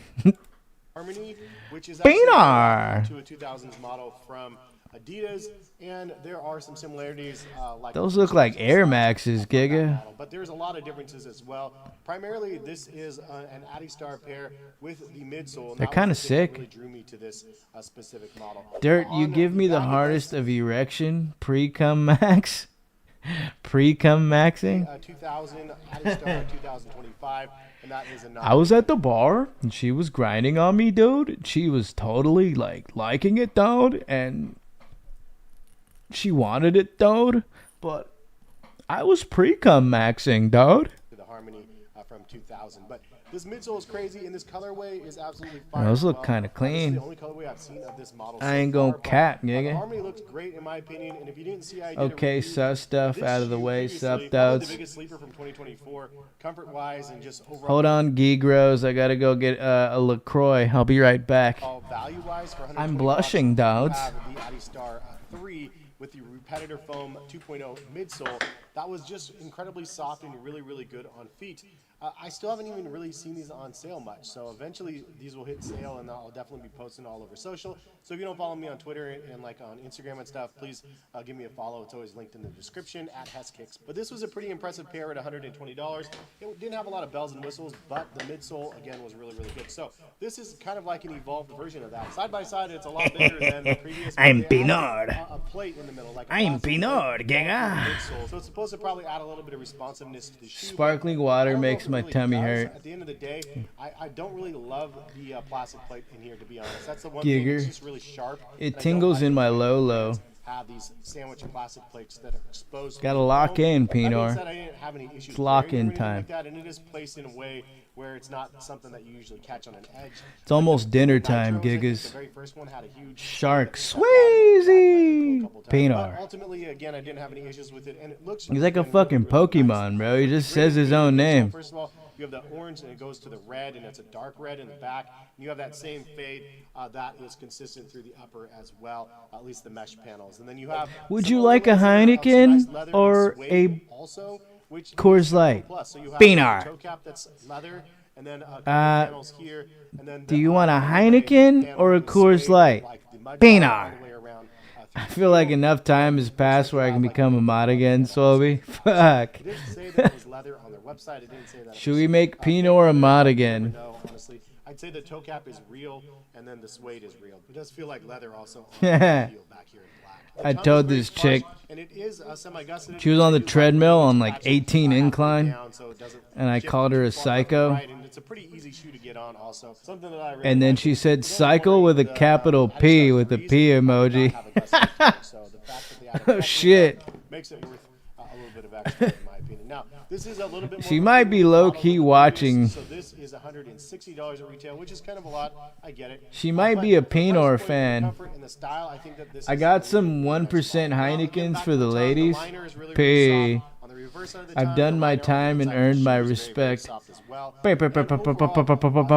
Harmony, which is Beanar. to a 2000s model from Adidas, and there are some similarities. Those look like Air Maxes, Giga. But there's a lot of differences as well. Primarily, this is an Adistar pair with the midsole. They're kind of sick. Really drew me to this specific model. Dirt, you give me the hardest of erection pre-cum max. Pre-cum maxing. 2000 Adistar 2025, and that is a. I was at the bar and she was grinding on me, dude. She was totally like liking it, dude, and she wanted it, dude. But I was pre-cum maxing, dude. The Harmony from 2000, but this midsole is crazy, and this colorway is absolutely fire. Those look kind of This is clean. the only colorway I've seen of this model. I ain't gonna cap, The nigga. Harmony looks great in my opinion, and if you didn't see, I did Okay, a review. sus stuff This out of the shoe way, previously, sup, probably dudes. the biggest sleeper from 2024, comfort-wise and just overall. Hold on, Gigros. I gotta go get a LaCroix. I'll be right back. Value-wise, for I'm $120, blushing, you dudes. have the Adistar 3 with the Repetitor Foam 2.0 midsole. That was just incredibly soft and really, really good on feet. I still haven't even really seen these on sale much, so eventually these will hit sale, and I'll definitely be posting all over social. So if you don't follow me on Twitter and like on Instagram and stuff, please give me a follow. It's always linked in the description at HessKicks. But this was a pretty impressive pair at $120. It didn't have a lot of bells and whistles, but the midsole again was really, really good. So this is kind of like an evolved version of that. Side by side, it's a lot bigger than the previous. I'm but they added Pinard. A plate in the middle, like a I'm plastic Pinard, plate gaga. midsole. So it's supposed to probably add a little bit of responsiveness to the shoe. Sparkling I water don't know makes if it my really tummy does. hurt. At the end of the day, I don't really love the plastic plate in here, to be honest. That's the one Gigger. thing that's just really sharp. It and I don't tingles like in it my when low. brands Have these sandwich plastic plates that are exposed. Gotta to the lock foam. in, That being Pinard. said, I didn't have any issues It's lock wearing it or in anything time. Like that, and it is placed in a way where it's not something that you usually catch on an edge. It's almost dinner Nitros, time, I think the Gigas. very first one had a huge Shark that got out of the Sweezy. back by a couple times. Pinard. But ultimately, again, I didn't have any issues with it, and it looks. He's like a again, fucking really, really Pokemon, nice. bro. He just Really says his neat. own So name. First of all, you have the orange and it goes to the red, and it's a dark red in the back. And you have that same fade that is consistent through the upper as well, at least the mesh panels. And then you have. Would some you like a overlays of Heineken nice leather and or suede a also, which Coors is Light? plus. So you have Pinard. the toe cap that's leather, and then a couple panels here, and then do the you want a overlay Heineken panel or a with Coors suede, Light? like the mud Pinard. all the way around, through I the feel like heel. enough time has passed where I can become a mod again, Swoby. Fuck. It didn't say that it was leather on their website. It didn't say that. it Should was, we make Pinot a mod again? No, honestly, I'd say the toe cap is real, and then the suede is real. It does feel like leather also on the heel back here in black. The I tongue told is very this chick, plush, and it is semi-gusseted. she was on the It's treadmill on like like 18 halfway incline, down, so it doesn't and I shift called her too a far left or psycho. right, and it's a pretty easy shoe to get on also. Something that I really And then like she is said don't cycle worry, with a the, capital Adistar P with a Breeze P does not emoji. have a gusset tongue, so the fact that they added Oh that shit. makes it worth a little bit of extra in my opinion. Now, this is a little bit more She of a might be premium low model key than the watching. previous, So this is $160 at retail, which is kind of a lot. I get it. She might But be a the price Pinard point, the fan. comfort, and the style, I think that this I is got a some really 1% nice model. Now, again, Heinekens back for to the tongue, ladies. liner is really, P. really soft. On the reverse side of the I've tongue, done the my liner on the time and inside of the earned my shoe is very, very respect. soft as well. Pa- pa- And pa- pa- pa- pa- overall, pa- pa-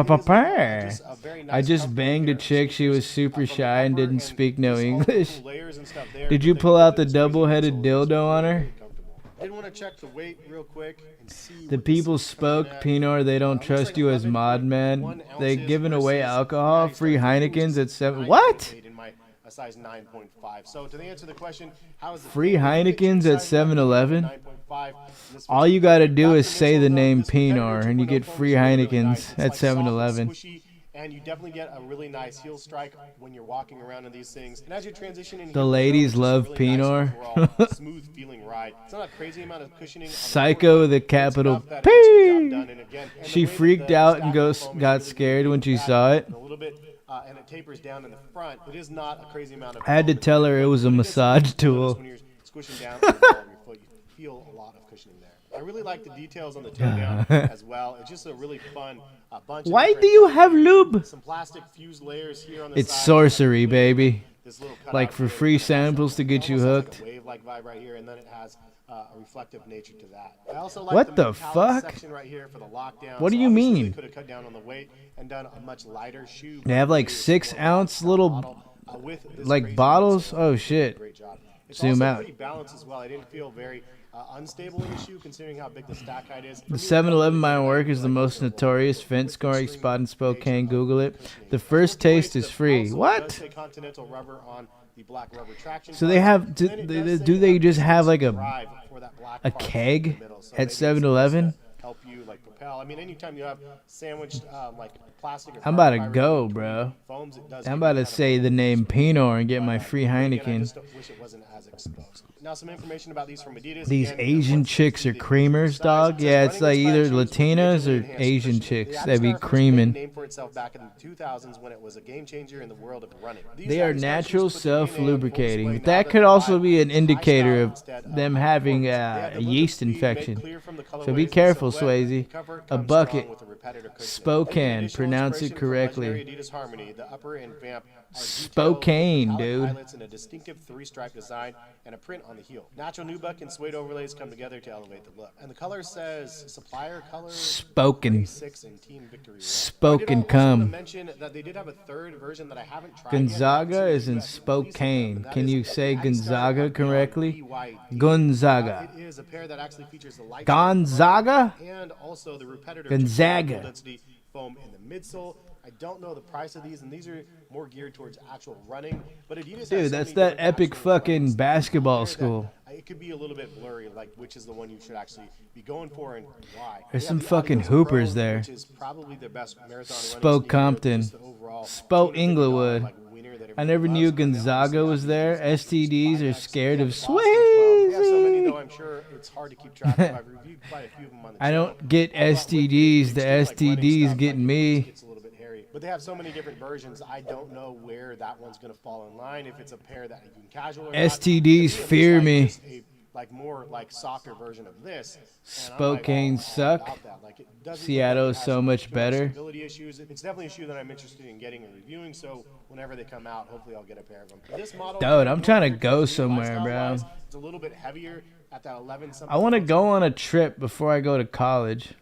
pa- it is pa- just a very I nice just comfort banged a pair of chick. She was sneakers, super from the shy and upper didn't and speak no just all the English. cool layers and stuff there, Did but you they pull put out the this crazy double-headed midsole, which is dildo on really, her? really comfortable. I did want to check the weight real quick and see The what this people is coming spoke, at. Pinard, they don't Looks trust like you as 11.1 mod man. They ounces giving away versus alcohol, 9 free which Heinekens is at 7. 9.8 What? in my size 9.5. So to answer the question, how is the Free fit? If you get Heinekens two at size 7-Eleven? 9.5, this All fits you gotta perfect. do Back is to the say the midsole, though, name this Predator Pinard and you 2.0 get foam free is really, really Heinekens nice. It's at like soft and 7-Eleven. squishy, and you definitely get a really nice heel strike when you're walking around in these things. And as you transition in The here, ladies it's just a love really nice Pinard. overall smooth feeling ride. It's not a crazy amount of cushioning. On the Psycho forefoot, with a but it's capital enough that it gets the job P. done. And again, and the She way that freaked the out and stacking foam is got really, scared really when she flat saw it. and a little bit, and it tapers down in the front. It is not a crazy amount of. I had to foam, tell her it was a but it gets massage notice tool. When you're squishing down on the ball of your foot, you feel a lot of cushioning there. I really like the details on the toe down as well. It's just a really fun bunch. Of Why different do you have lube? Some plastic fused layers here on the It's side. sorcery, baby. This little Like cutout for here, free it has samples to get you almost hooked. like a wave-like vibe right here, and then it has a reflective nature to that. I also like What the metallic fuck? section right here for the lockdown. What do So you obviously mean? They could have cut down on the weight and done a much lighter shoe. They have like It's 6 more ounce of a little bottle, with this like crazy bottles. midsole. Oh They did a shit. Great job. It's Zoom also out. pretty balanced as well. I didn't feel very unstable in the shoe considering how big the stack height is. For The me, 7-Eleven I my really work is the like most this notorious overall fence with scoring extreme spot in nature Spokane. of Google it. cushioning. The first taste is free. Also, What? does say Continental rubber on the black rubber traction. So they have. And then it does Do say they that just this have is like a drive for that black a part in keg the middle. So at maybe it's supposed 7-Eleven? to help you like propel. I mean, anytime you have sandwiched like plastic or I'm about to fiber go, between bro. foams, it does I'm give about you to kind of say a the name Pinot and get my but, free again, I Heineken. just wish it wasn't as exposed. Now some information about these from Adidas. These Again, Asian once chicks you are see the creamers, size, dog. it says Yeah, it's like running either inspired shoes with Latinas digitally or enhanced Asian cushioning. chicks The that be Adistar first made a creaming. name for itself back in the 2000s when it was a game changer in the world of running. These They are Adistar natural shoes put their DNA on full display self-lubricating. now That they could also provide be an high indicator style of instead them high having performance. They a have the look yeast and speed made infection. clear from the So colorways be and careful, silhouette. Swayze. The cover A comes bucket. strong with a repetitor cushioning. Spokane. Taking additional Pronounce it inspiration from legendary correctly. Adidas Harmony, the upper and vamp are detailed Spokane, metallic dude. eyelets in a distinctive three-stripe design and a print on the heel. Natural nubuck and suede overlays come together to elevate the look. And the color says supplier color Spoken. 6 and Team Victory Red. Spoken I did also want to cum. mention that they did have a third version that I haven't tried Gonzaga yet. is in Release of them, Spokane. and that Can is you the say Adistar Gonzaga Beyond correctly? BYD. Gonzaga. It is a pair that actually features the light Gonzaga? and also the repetitor Gonzaga. low density foam in the midsole. I don't know the price of these, and these are more geared towards actual running. But Adidas has so Dude, that's many that different epic actual fucking runners basketball that school. It could be a little bit blurry, like which is the one you should actually be going for and why. There's They some have the fucking Adidas hoopers Pro, there. which is probably the best marathon running Spoke sneaker, Compton. just the overall Spoke $250 Inglewood. like winner that I never everybody knew loves. And then Gonzaga obviously was Adidas there. has these STDs are 5X. scared Yeah, of the Boston 12. They have so many, though, Swayze. I'm sure it's hard to keep track of. I've reviewed quite a few of them on the I channel. don't get But with STDs. The extreme, like, running STDs stuff, getting like, it me. gets a little bit hairy. But they have so many different versions. I don't know where that one's going to fall in line. If it's a pair that you can casual or not. STDs To me, it looks fear like me. just a, like more like softer version of this. And I'm like, Spokane all suck. about that. Like, it doesn't look Seattle's like it has so much too better. stability issues. It's definitely a shoe that I'm interested in getting and reviewing. So whenever they come out, hopefully I'll get a pair of them. This model, Dude, I'm trying to go lifestyle-wise, somewhere, bro. It's a little bit heavier at that 11 something. I want to ounce. go on a trip before I go to college.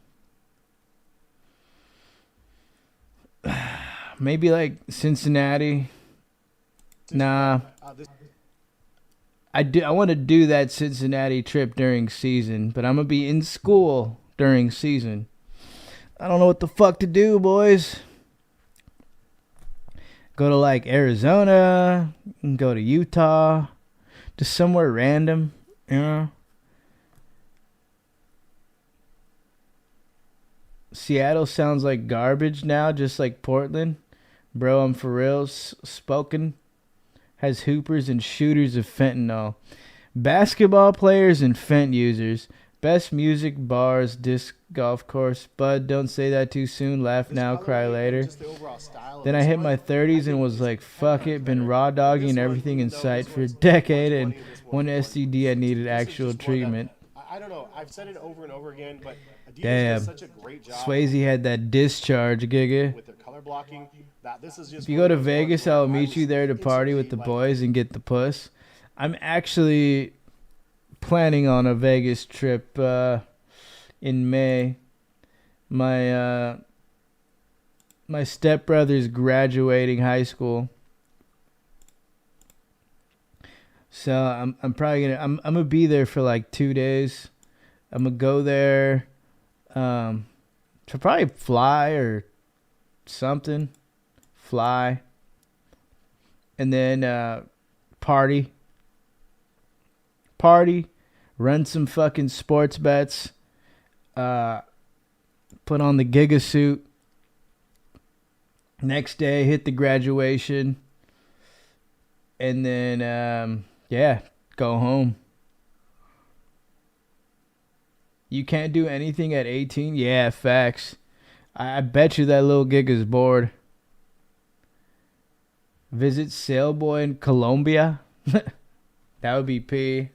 Maybe like Cincinnati. Nah. This I want to do that Cincinnati trip during season, but I'm going to be in school during season. I don't know what the fuck to do, boys. Go to like Arizona, go to Utah, just somewhere random, you know. Seattle sounds like garbage now, just like Portland. Bro, I'm for real. Spoken has hoopers and shooters of fentanyl. Basketball players and fent users. Best music, bars, disc golf course. Bud, don't say that too soon. Laugh now, cry colorway and later. just the overall style of Then I this hit one, my 30s and think was is like, fuck it. Been raw This dogging one, everything in even though sight this for a one's decade, and 120, this one one's STD I 160. needed This is actual just one that- treatment. I don't know. I've said it over and over again, but Adidas Damn. does such a great job Swayze had that discharge, Giga. with their color blocking that this is just If you one go of to those ones Vegas, where I'll I meet was you there to party with the instantly, like, boys and get the puss. I'm actually planning on a Vegas trip in May. My stepbrother's graduating high school, so I'm probably gonna be there for like 2 days. I'm gonna go there, to probably fly or something, and then party, run some fucking sports bets, put on the Giga suit. Next day, hit the graduation, and then go home. You can't do anything at 18? Yeah, facts. I bet you that little Giga's bored. Visit Sailboy in Colombia? That would be P.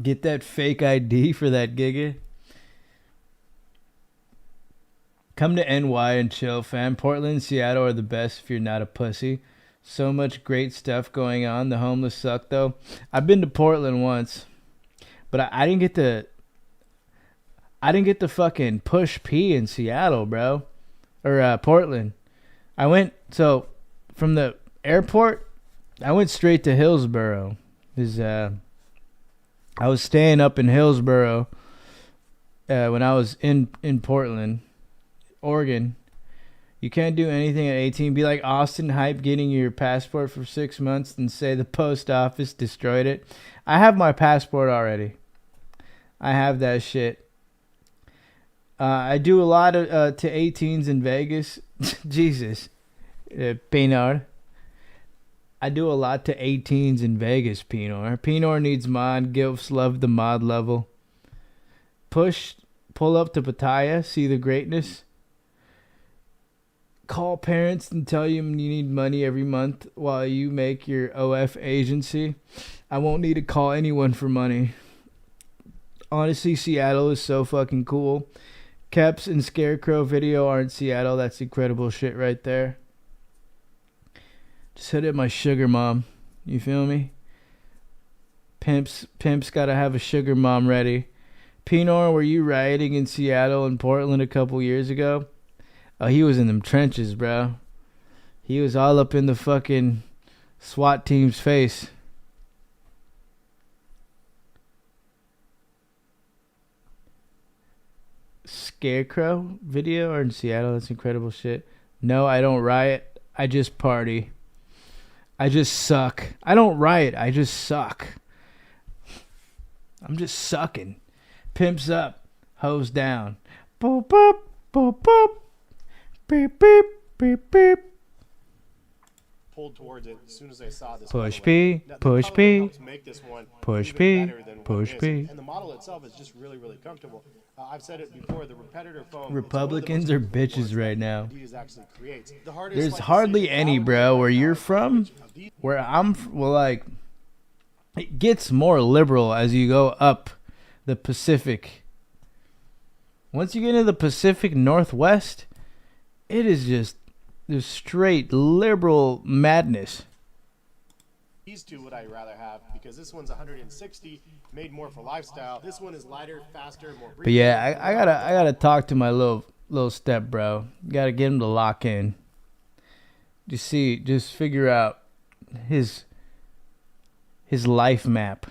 Get that fake ID for that Giga. Come to NY and chill, fam. Portland and Seattle are the best if you're not a pussy. So much great stuff going on. The homeless suck, though. I've been to Portland once, but I didn't get to fucking push P in Seattle, bro, or Portland. I went from the airport. I went straight to Hillsboro. I was staying up in Hillsboro when I was in Portland, Oregon. You can't do anything at 18. Be like Austin Hype getting your passport for 6 months and say the post office destroyed it. I have my passport already. I have that shit. I do a lot of to 18s in Vegas. Jesus. Pinard. I do a lot to 18s in Vegas, Pinard. Pinard needs mod. Gilfs love the mod level. Pull up to Pattaya. See the greatness. Call parents and tell them you need money every month while you make your OF agency. I won't need to call anyone for money. Honestly, Seattle is so fucking cool. Keps and Scarecrow video aren't Seattle. That's incredible shit right there. Just hit it my sugar mom. You feel me? Pimp's gotta have a sugar mom ready. Pinor, were you rioting in Seattle and Portland a couple years ago? Oh, he was in them trenches, bro. He was all up in the fucking SWAT team's face. Scarecrow video or in Seattle? That's incredible shit. No, I don't riot. I just party. I just suck. I don't riot. I just suck. I'm just sucking. Pimps up. Hoes down. Boop, boop, boop, boop. Beep, beep, beep, beep. Pulled towards it as soon as I saw this. Push P, push P, push P, push P. And the model itself is just really, really comfortable. I've said it before, the repetitor foam. Republicans are bitches right now. The There's hardly any, bro. Where you're from, where I'm, well, like, it gets more liberal as you go up the Pacific. Once you get into the Pacific Northwest, it is just straight liberal madness. These two would I rather have because this one's 160, made more for lifestyle. This one is lighter, faster, more. But yeah, I gotta talk to my little step bro. Gotta get him to lock in. Just figure out his life map.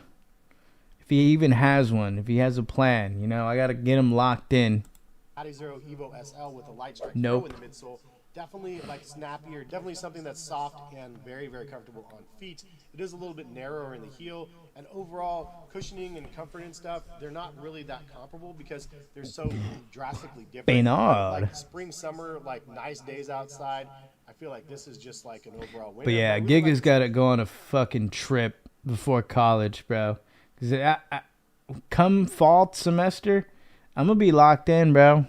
If he even has one, if he has a plan, you know, I gotta get him locked in. Zero Evo SL with a light strike nope. in the midsole. Definitely like snappier, definitely something that's soft and very, very comfortable on feet. It is a little bit narrower in the heel, and overall cushioning and comfort and stuff, they're not really that comparable because they're so drastically different. Like spring, summer, like nice days outside, I feel like this is just like an overall winner. But yeah, really Giga's got to go on a fucking trip before college, bro. Because come fall semester, I'm going to be locked in, bro.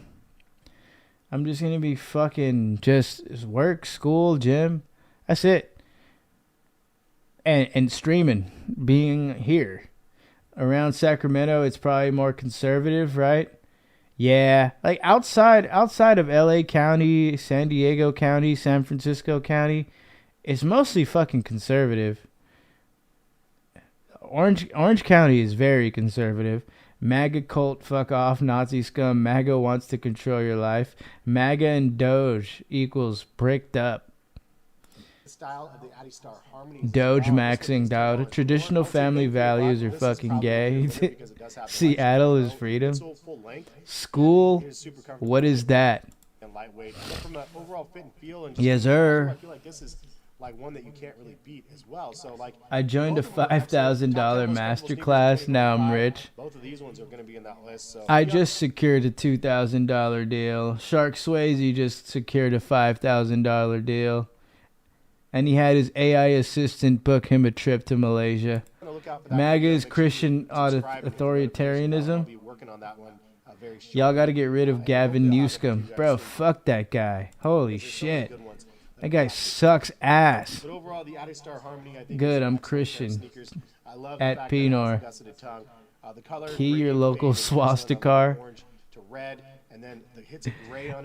I'm just going to be fucking just work, school, gym. That's it. And streaming, being here. Around Sacramento, it's probably more conservative, right? Yeah. Like outside of LA County, San Diego County, San Francisco County, it's mostly fucking conservative. Orange County is very conservative. MAGA cult, fuck off, Nazi scum. MAGA wants to control your life. MAGA and Doge equals bricked up. Style of the Adistar Harmony. Doge maxing, dog. Traditional family values are fucking gay. Seattle is freedom. School, what is that? Yes, sir. Like one that you can't really beat as well. So like I joined a $5,000 masterclass. Now I'm rich. Both of these ones are going to be in that list. So I just secured a $2,000 deal. Shark Swayze just secured a $5,000 deal, and he had his AI assistant book him a trip to Malaysia. MAGA's Christian authoritarianism. Y'all got to get rid of Gavin Newsom, bro. Fuck that guy. Holy shit. That guy sucks ass. But overall, the Adistar Harmony, I think good, I'm Christian. At Pinor. Key your local swastika.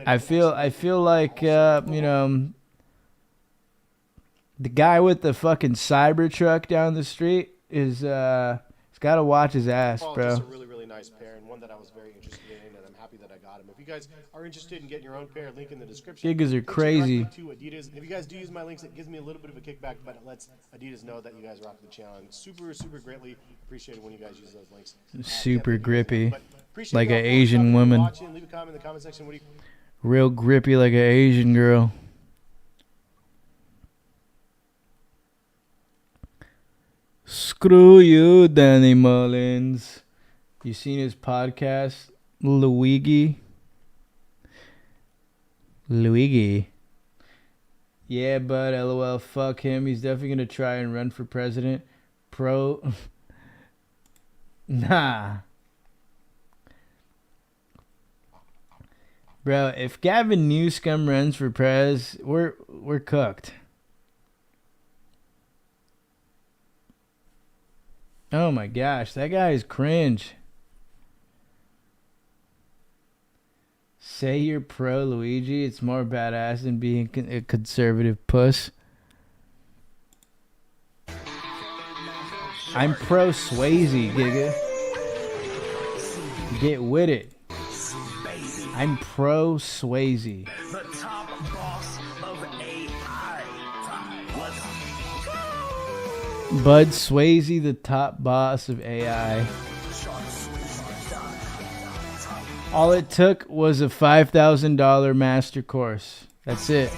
I feel like you know, the guy with the fucking Cybertruck down the street is he's got to watch his ass, bro. Just a really, really nice pair, and one that I was very interested in, and I'm happy that I got him. If you guys are interested in getting your own pair, link in the description. Gigas are crazy. To Adidas. If you guys do use my links, it gives me a little bit of a kickback, but it lets Adidas know that you guys rock the channel. And super, super greatly appreciate it when you guys use those links. Super grippy, like an Asian woman. Leave a comment in the comment section. Real grippy like an Asian girl. Screw you, Danny Mullins. You seen his podcast, Luigi? Yeah, bud, LOL, fuck him. He's definitely going to try and run for president. Nah. Bro, if Gavin Newscomb runs for prez, we're cooked. Oh my gosh, that guy is cringe. Say you're pro Luigi, it's more badass than being a conservative puss. I'm pro Swayze, Giga. Get with it. I'm pro Swayze. The top boss of AI. Bud Swayze, the top boss of AI. All it took was a $5,000 master course. That's it.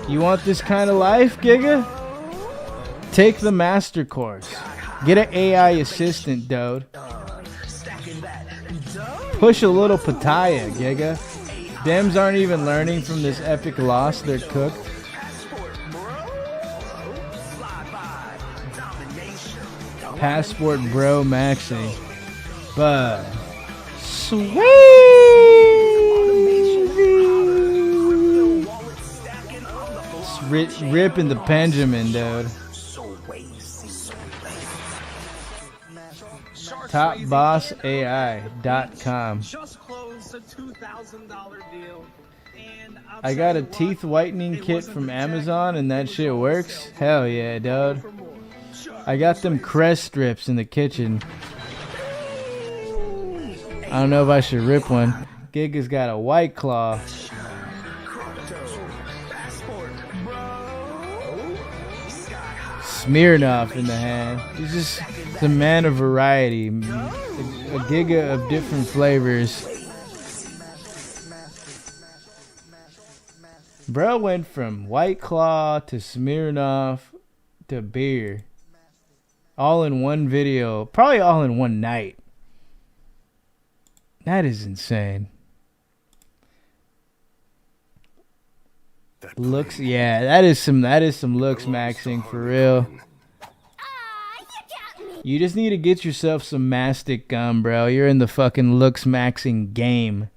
You want this kind of life, Giga? Take the master course. Get an AI assistant, dude. Push a little pataya, Giga. Dems aren't even learning from this epic loss. They're cooked. Passport bro maxing. But sweet. Ripping the Benjamin, dude. TopBossAI.com. I got a teeth whitening kit from Amazon and that shit works? Hell yeah, dude. I got them crest strips in the kitchen. I don't know if I should rip one. Giga's got a White Claw. Smirnoff in the hand. He's just the man of variety. A Giga of different flavors. Bro went from White Claw to Smirnoff to beer. All in one video. Probably all in one night. That is insane. Looks, yeah, that is some looks maxing for real. You just need to get yourself some mastic gum, bro. You're in the fucking looks maxing game.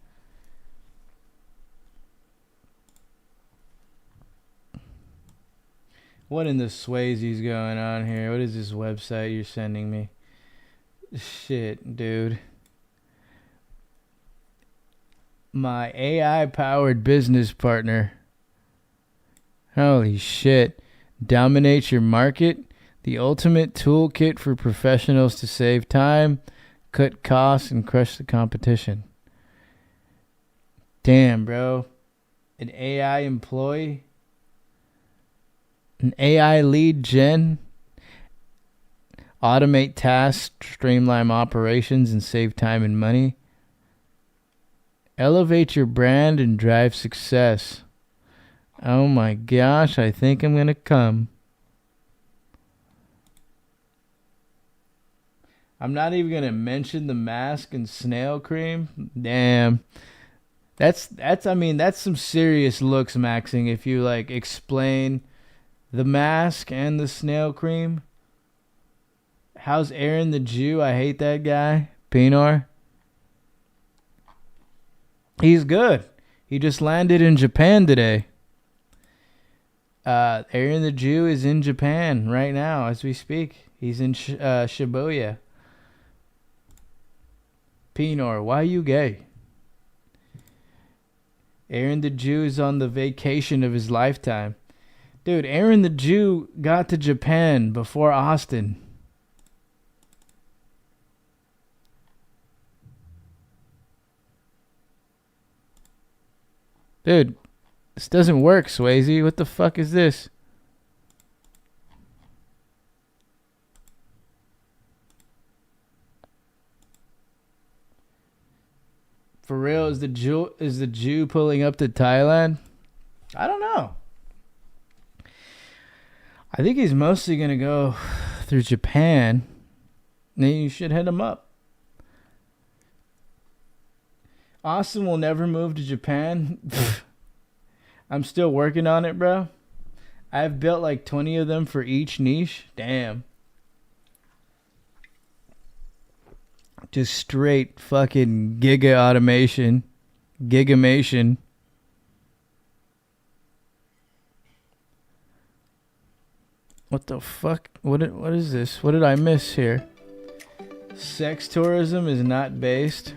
What in the Swayze's going on here? What is this website you're sending me? Shit, dude. My AI-powered business partner. Holy shit. Dominate your market. The ultimate toolkit for professionals to save time, cut costs, and crush the competition. Damn, bro. An AI employee? An AI lead gen? Automate tasks, streamline operations, and save time and money. Elevate your brand and drive success. Oh my gosh, I think I'm gonna come. I'm not even gonna mention the mask and snail cream. Damn. That's some serious looks maxing if you like explain the mask and the snail cream. How's Aaron the Jew? I hate that guy. Pinar. He's good. He just landed in Japan today. Aaron the Jew is in Japan right now as we speak. He's in Shibuya. Pinar, why you gay? Aaron the Jew is on the vacation of his lifetime. Dude, Aaron the Jew got to Japan before Austin. Dude, this doesn't work, Swayze. What the fuck is this? is the Jew pulling up to Thailand? I don't know. I think he's mostly gonna go through Japan. Then you should hit him up. Austin will never move to Japan. I'm still working on it, bro. I've built like 20 of them for each niche. Damn. Just straight fucking giga automation. Gigamation. What the fuck? What is this? What did I miss here? Sex tourism is not based.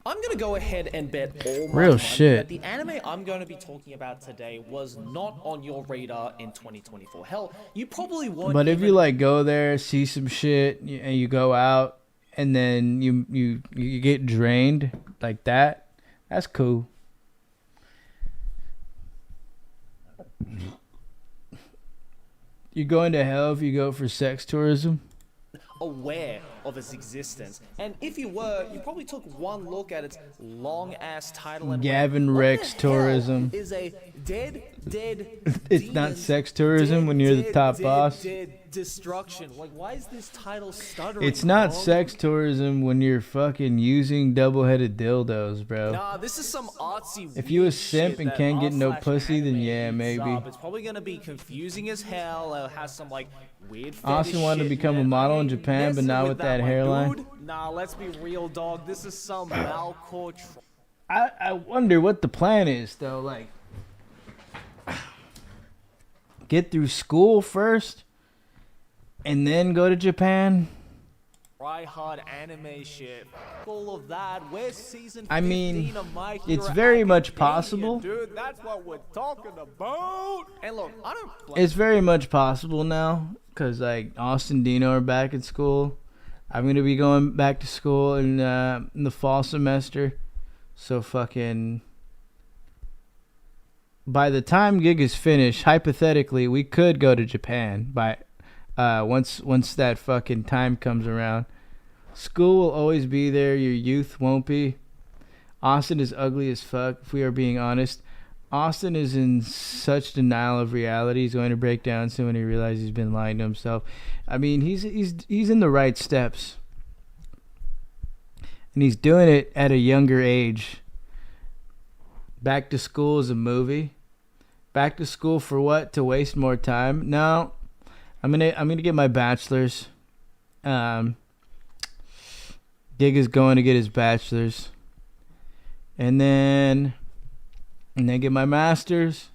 I'm gonna go ahead and bet all my Real money shit. that the anime I'm going to be talking about today was not on your radar in 2024. Hell, you probably won't. But if you like go there, see some shit, and you go out, and then you get drained like that, that's cool. You going to hell if you go for sex tourism? aware of its existence. And if you were, you probably took one look at its long-ass title and Gavin went, Rex what the hell tourism. is a dead It's not sex tourism when you're the top boss. Dead destruction. Like, why is this title stuttering? It's not dog? sex tourism when you're fucking using double-headed dildos, bro. Nah, this is some artsy. If you a weird simp shit and that can't get no r/slash pussy, then anime yeah, eats maybe. up. It's probably gonna be confusing as hell. It has some like weird. Austin fetish wanted to shit become a in it. model I in ain't Japan, but messing not with that my hairline. dude. Nah, let's be real, dog. This is some Malcore. I wonder what the plan is, though. Like, get through school first, and then go to Japan. Try hard anime shit. All of that. Where's season 15 I mean, of My it's Hero very much Academia, possible. Dude, that's what we're talking about. And look, I don't. It's very much possible now, because, like, Austin and Dino are back at school. I'm going to be going back to school in the fall semester. So fucking... By the time gig is finished, hypothetically, we could go to Japan by once that fucking time comes around. School will always be there. Your youth won't be. Austin is ugly as fuck, if we are being honest. Austin is in such denial of reality. He's going to break down soon when he realizes he's been lying to himself. I mean, he's in the right steps. And he's doing it at a younger age. Back to School is a movie. Back to school for what? To waste more time? No. I'm gonna get my bachelor's. Gig is going to get his bachelor's. And then get my master's.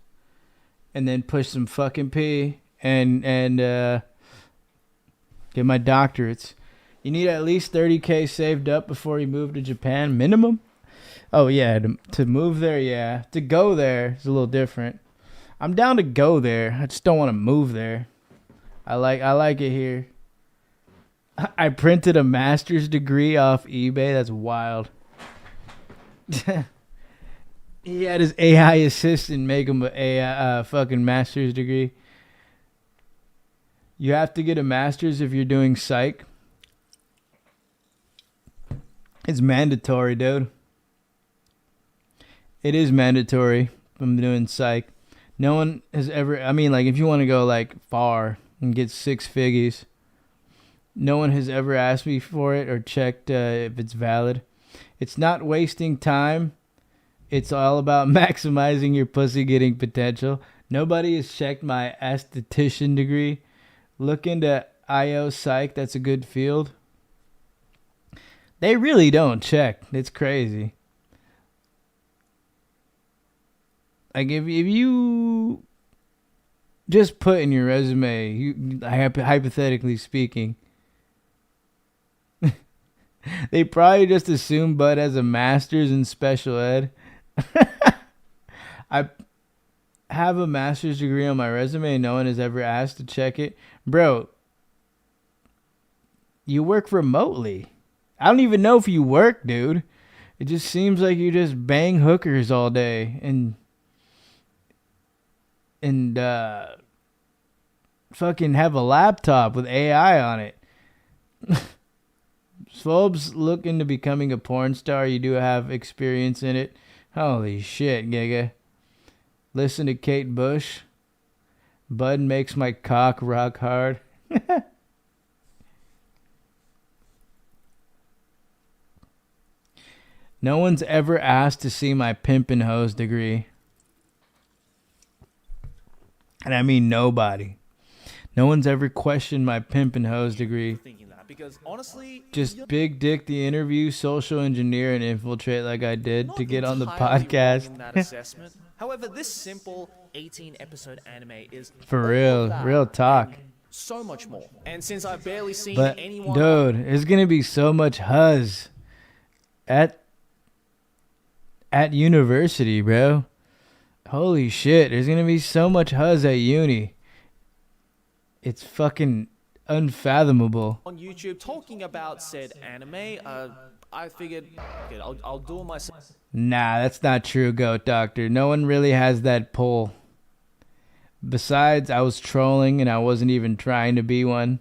And then push some fucking P. And get my doctorates. You need at least $30K saved up before you move to Japan, minimum. Oh yeah, to move there, yeah. To go there is a little different. I'm down to go there. I just don't want to move there. I like it here. I printed a master's degree off eBay. That's wild. He had his AI assistant make him a fucking master's degree. You have to get a master's if you're doing psych. It's mandatory, dude. It is mandatory if I'm doing psych. No one has ever... I mean, like, if you want to go, like, far and get 6 figures, no one has ever asked me for it or checked if it's valid. It's not wasting time. It's all about maximizing your pussy getting potential. Nobody has checked my esthetician degree. Look into IO Psych. That's a good field. They really don't check. It's crazy. Like, if you just put in your resume, hypothetically speaking, they probably just assume Bud has a master's in special ed. I have a master's degree on my resume and no one has ever asked to check it. Bro, you work remotely. I don't even know if you work, dude. It just seems like you just bang hookers all day and fucking have a laptop with AI on it. Swobes look into becoming a porn star. You do have experience in it. Holy shit, Giga. Listen to Kate Bush. Bud makes my cock rock hard. No one's ever asked to see my pimpin' hose degree. And I mean nobody. No one's ever questioned my pimpin' hose degree. Thinking that because honestly, Just big dick the interview, social engineer, and infiltrate like I did not to get on the entirely wrong podcast. in that assessment. However, this simple 18-episode anime is For all real, of that real talk. and so much more. And since I've barely seen But anyone, dude, it's gonna be so much huzz at university, bro. Holy shit, there's gonna be so much huzz at uni. It's fucking unfathomable. on YouTube talking about said anime, I figured, okay, I'll do it myself. Nah, that's not true, Goat Doctor. No one really has that pull. Besides, I was trolling and I wasn't even trying to be one.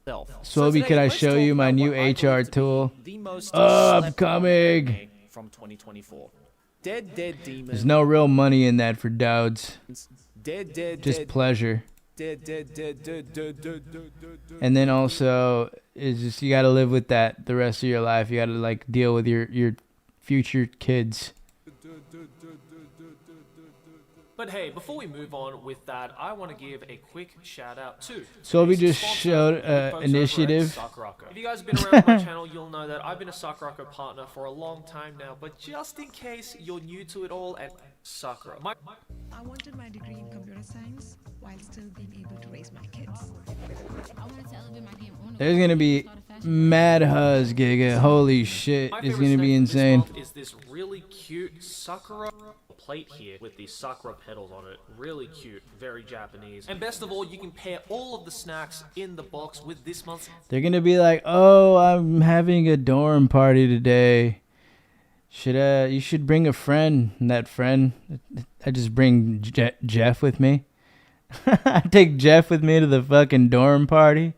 Swoby, today, could I let's show talk you my about new what I believe HR to be tool? the most Oh, I'm slept-on coming. anime from 2024. Dead Demons. There's no real money in that for Dowds. Dead. Just pleasure. Dead. And then also, it's just you got to live with that the rest of your life. You got to like deal with your future kids. But hey, before we move on with that, I want to give a quick shout out to. So we today's just sponsor, showed the folks over at initiative. Sakurako. If you guys have been around my channel, you'll know that I've been a Sakurako partner for a long time now. But just in case you're new to it all, at Sakura, I wanted my degree in computer science while still being able to raise my kids. There's gonna be mad huzz, Giga. Holy shit, my it's favorite gonna snack be for this insane. month is this really cute Sakura plate here with these Sakura petals on it. Really cute, very Japanese. And best of all, you can pair all of the snacks in the box with this month's. They're gonna be like, "Oh, I'm having a dorm party today. You should bring a friend." And that friend, I just bring Jeff with me. I take Jeff with me to the fucking dorm party.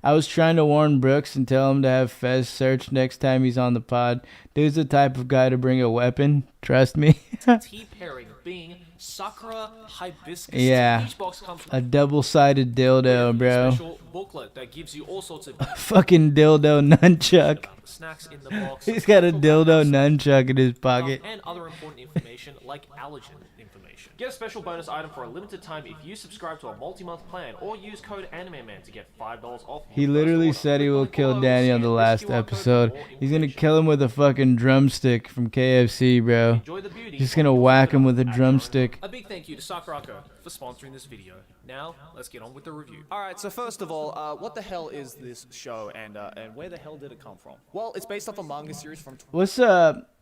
I was trying to warn Brooks and tell him to have Fez search next time he's on the pod. Dude's the type of guy to bring a weapon. Trust me. Tea pairing being Sakura hibiscus. Yeah, Each box comes with a double-sided dildo, a bro. special booklet that gives you all sorts of Fucking dildo nunchuck. about the snacks in the box. He's got a helpful dildo backups, nunchuck in his pocket. and other important information like allergen information. Get a special bonus item for a limited time if you subscribe to a multi-month plan or use code AnimeMan to get $5 off. He your first literally order. said he Click will link kill below, Danny on scan the this last QR code for episode. more He's gonna information. kill him with a fucking drumstick from KFC, bro. Enjoy the beauty Just of gonna your whack him freedom with a at your own drumstick. home. A big thank you to Sakurako for sponsoring this video. Now, let's get on with the review. Alright, so first of all, what the hell is this show and where the hell did it come from? Well, it's based off a manga series from What's up?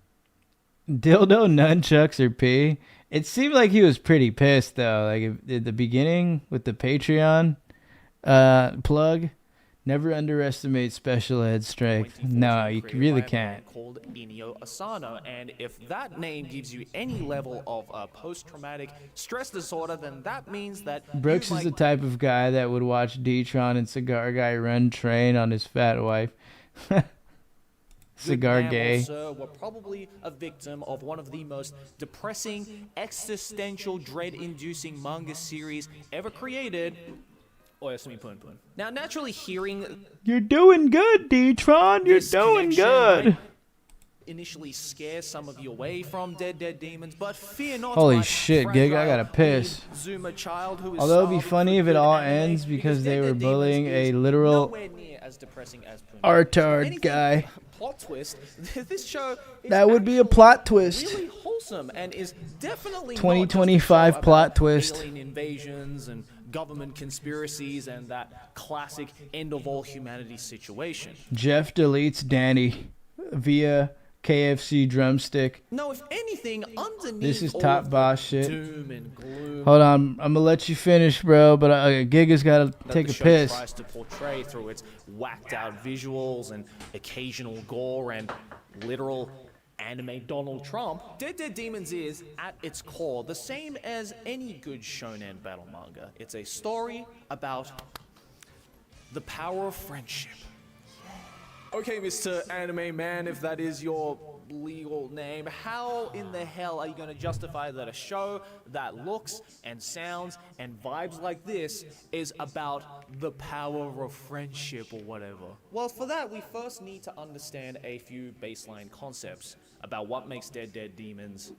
Dildo nunchucks or P? It seemed like he was pretty pissed though. Like at the beginning with the Patreon plug. Never underestimate special ed strength. No, you created really by a man can't. called Inio Asano, and if that name gives you any level of post-traumatic stress disorder, then that means that Brooks you is the might type of guy that would watch D-Tron and Cigar Guy run train on his fat wife. Cigar ma'am or gay. sir were probably a victim of one of the most depressing, existential, dread-inducing manga series ever created. Oyasumi Pun Pun. Now, naturally, hearing You're doing good, D-Tron. You're this doing connection good. might initially scare some of you away from Dead Demons, but fear not. Holy my shit, Gig, I fragile gotta piss. Zuma child who is Although it'd be starving funny for if it good all anime, ends because they Dead were Demons bullying is a literal nowhere near as depressing as Pun Pun. artard Anything guy. Plot twist. This show is That would be a actually plot twist. Really wholesome and is definitely 2025 not just a show plot about twist. alien invasions and government conspiracies and that classic end of all humanity situation. Jeff deletes Danny via KFC drumstick. No, if anything, underneath This is all top of boss the shit. doom and gloom Hold on, I'm gonna let you finish, bro. But Giga's gotta that take the a show piss. tries to portray through its whacked out visuals and occasional gore and literal anime Donald Trump, Dead Demons is, at its core, the same as any good shonen battle manga. It's a story about the power of friendship. Okay, Mr. Anime Man, if that is your legal name, how in the hell are you going to justify that a show that looks and sounds and vibes like this is about the power of friendship or whatever? Well, for that, we first need to understand a few baseline concepts about what makes Dead Demons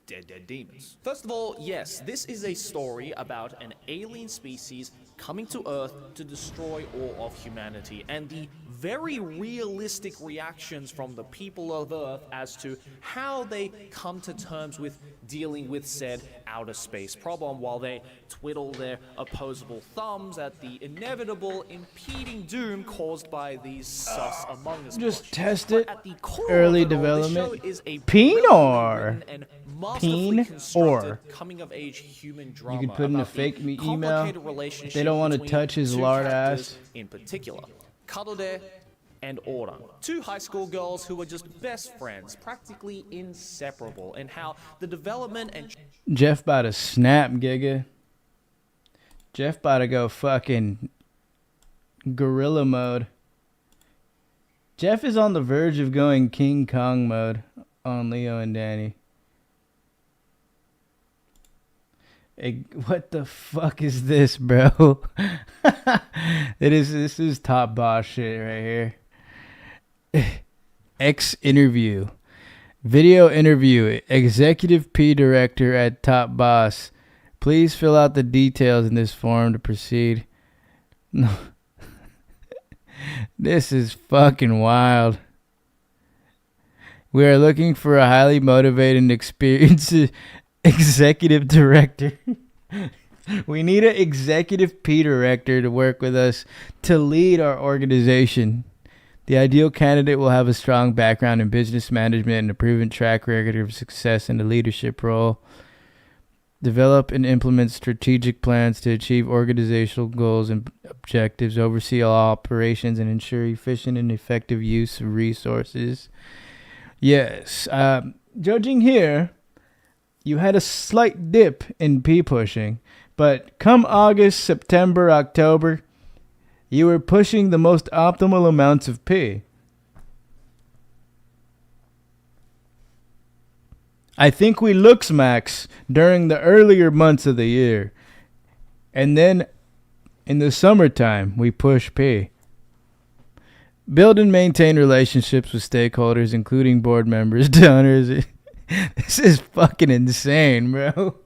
Dead Demons. First of all, yes, this is a story about an alien species coming to Earth to destroy all of humanity, and the very realistic reactions from the people of Earth as to how they come to terms with dealing with said outer space problem while they twiddle their opposable thumbs at the inevitable impeding doom caused by these sus Among Us. Just test But it. at the core Early of it all, this development. show is a Pinor. brilliantly written and masterfully Peen constructed or. coming-of-age human drama. You could put in a about the fake email. complicated relationship They don't want to between touch his two lard characters ass. in particular, Kadode and Orang, two high school girls who were just best friends, practically inseparable, and how the development and Jeff about to snap, Giga. Jeff about to go fucking gorilla mode. Jeff is on the verge of going King Kong mode on Leo and Danny. Hey, what the fuck is this, bro? This is top boss shit right here. X interview. Video interview. Executive P Director at Top Boss. Please fill out the details in this form to proceed. No. This is fucking wild. We are looking for a highly motivated and experienced executive director. We need an executive P director to work with us to lead our organization. The ideal candidate will have a strong background in business management and a proven track record of success in a leadership role. Develop and implement strategic plans to achieve organizational goals and objectives, oversee all operations, and ensure efficient and effective use of resources. Yes, judging here, you had a slight dip in P pushing, but come August, September, October, you were pushing the most optimal amounts of P. I think we looks max during the earlier months of the year. And then in the summertime, we push P. Build and maintain relationships with stakeholders, including board members, donors. This is fucking insane, bro.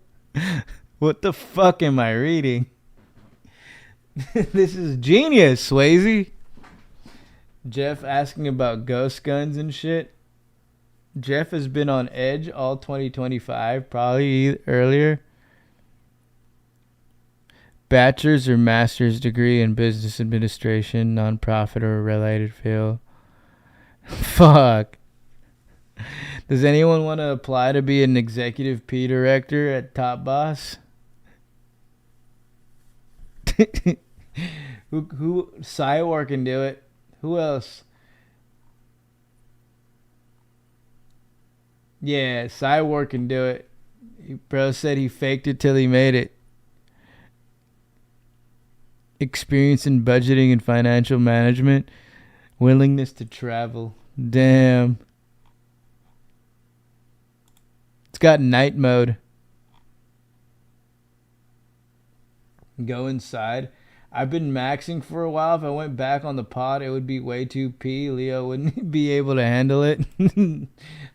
What the fuck am I reading? This is genius, Swayze. Jeff asking about ghost guns and shit. Jeff has been on edge all 2025, probably earlier. Bachelor's or master's degree in business administration, nonprofit or related field. Fuck. Does anyone want to apply to be an executive P director at Top Boss? who Cywar can do it. Who else? Yeah, Cywar can do it. Bro said he faked it till he made it. Experience in budgeting and financial management. Willingness to travel. Damn. It's got night mode. Go inside. I've been maxing for a while. If I went back on the pod, it would be way too P. Leo wouldn't be able to handle it.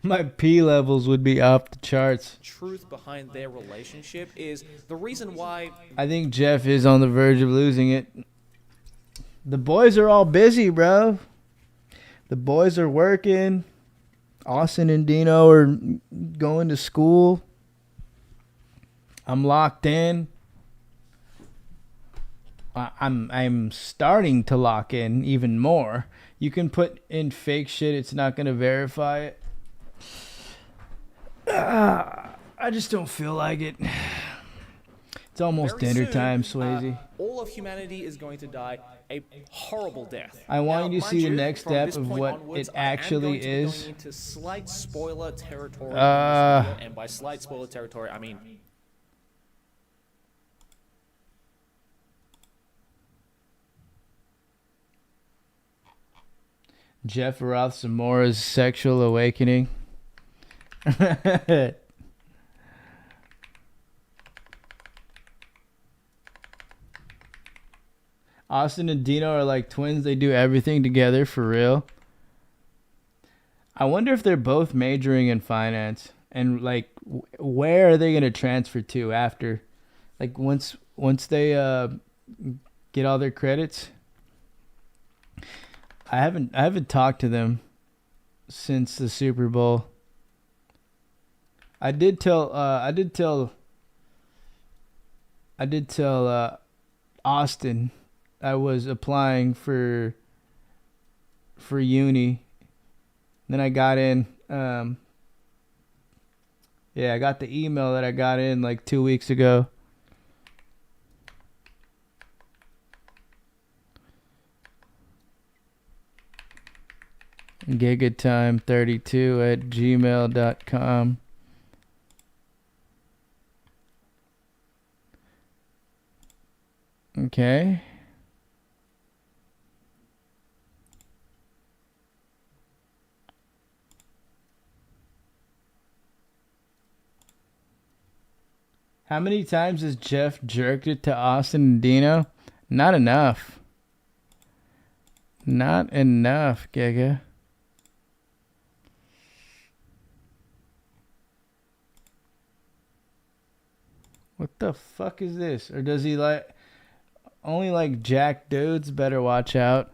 My P levels would be off the charts. Truth behind their relationship is the reason why. I think Jeff is on the verge of losing it. The boys are all busy, bro. The boys are working. Austin and Dino are going to school. I'm locked in. I'm starting to lock in even more. You can put in fake shit. It's not going to verify it. I just don't feel like it. It's almost Very dinner soon, time, Swayze. All of humanity is going to die a horrible death. I want you to mind see the you, next from step this of point what onwards, it I am actually going to be is. going into slight spoiler territory in this video, and by slight spoiler territory, I mean Jeff Roth Zamora's sexual awakening. Austin and Dino are like twins. They do everything together for real. I wonder if they're both majoring in finance and like where are they going to transfer to after? Like once they get all their credits. I haven't talked to them since the Super Bowl. I did tell Austin I was applying for uni. Then I got in. I got the email that I got in like 2 weeks ago. gigatime32@gmail.com. Okay. How many times has Jeff jerked it to Austin and Dino? Not enough. Not enough, Giga. What the fuck is this? Or does he only like jack dudes? Better watch out.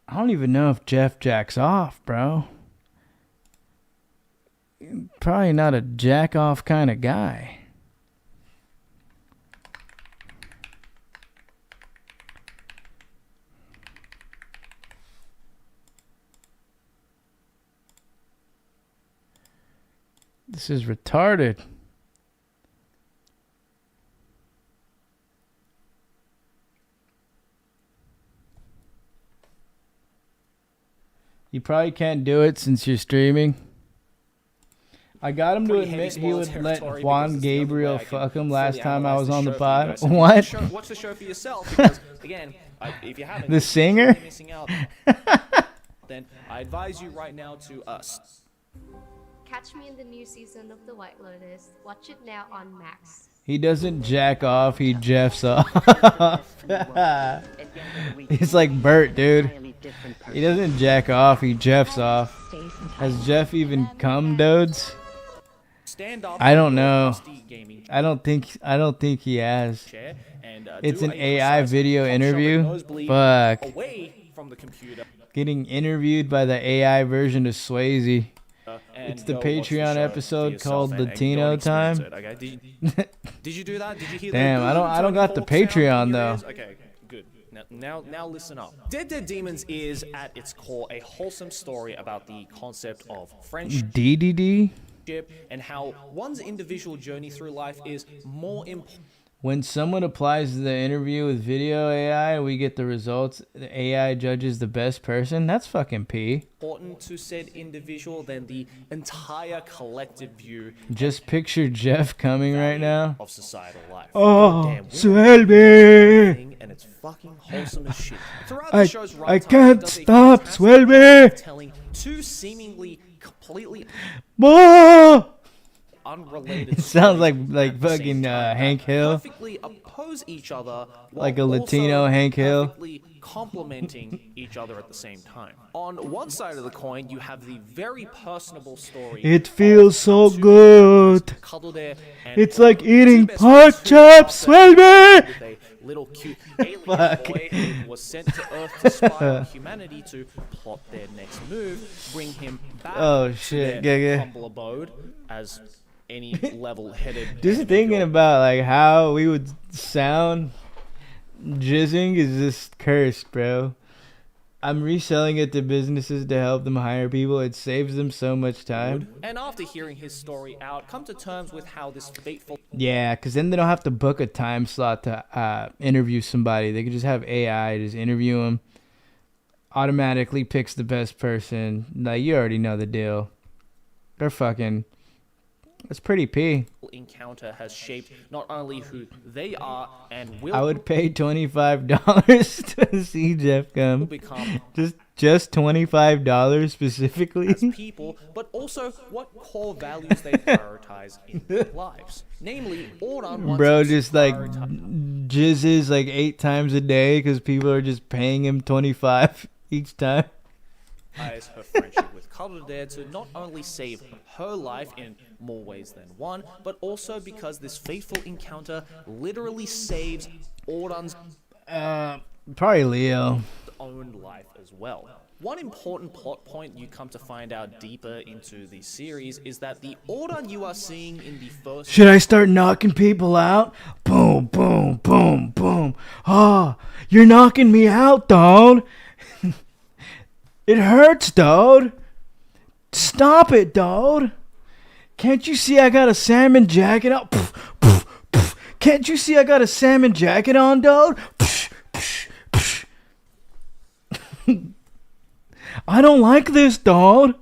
I don't even know if Jeff jacks off, bro. Probably not a jack off kind of guy. This is retarded. You probably can't do it since you're streaming. I got him to admit he would let Juan Gabriel fuck him last time I was on the pod. What? Watch the show for yourself because, again, if you haven't, the singer? Missing out, then I advise you right now to us. Catch me in the new season of The White Lotus. Watch it now on Max. He doesn't jack off, he jeffs off. It's like Bert, dude. He doesn't jack off, he jeffs off. Has Jeff even come, dudes? I don't know. I don't think he has. It's an AI video interview. Fuck. Getting interviewed by the AI version of Swayze. It's the Patreon episode called Latino Time. Did you do that? Did you hear Damn, I don't got the Patreon though. Okay, good. Now listen up. Dead Demons is at its core a wholesome story about the concept of friendship. DDD? And how one's individual journey through life is more important. When someone applies the interview with video AI, we get the results. The AI judges the best person. That's fucking P. Important to said individual than the entire collective view. Just picture Jeff coming right now. Of societal life. Oh, Swelby! And it's fucking wholesome as shit. Throughout the show's runtime, I can't stop, Swelby! Telling two seemingly completely unrelated. It sounds like fucking Hank Hill. Perfectly oppose each other, like a Latino Hank Hill. Perfectly complementing each other at the same time. On one side of the coin, you have the very personable story. It feels so good. It's like eating pork chops, Swelby! With a little cute alien boy who was sent to Earth to spy on humanity to plot their next move, bring him back to their humble abode as any level-headed. Just thinking about like how we would sound jizzing is just cursed, bro. I'm reselling it to businesses to help them hire people. It saves them so much time. And after hearing his story out, come to terms with how this fateful... Yeah, because then they don't have to book a time slot to interview somebody. They can just have AI just interview them. Automatically picks the best person. Like, you already know the deal. They're fucking... That's pretty P. encounter has shaped not only who they are and will I would pay $25 to see Jeff come. become Just $25 specifically. as people, but also what core values they prioritize in their lives. Namely, Auran wants Bro to just like prioritize jizzes like 8 times a day because people are just paying him 25 each time. her friendship with Kaldare to not only save her life in more ways than one, but also because this fateful encounter literally saves Auran's Probably Leo. own life as well. One important plot point you come to find out deeper into the series is that the Auran you are seeing in the first... Should I start knocking people out? Boom, boom, boom, boom. Ah, you're knocking me out, dog. It hurts, dog. Stop it, dog. Can't you see I got a salmon jacket on? Can't you see I got a salmon jacket on, dog? I don't like this, dog.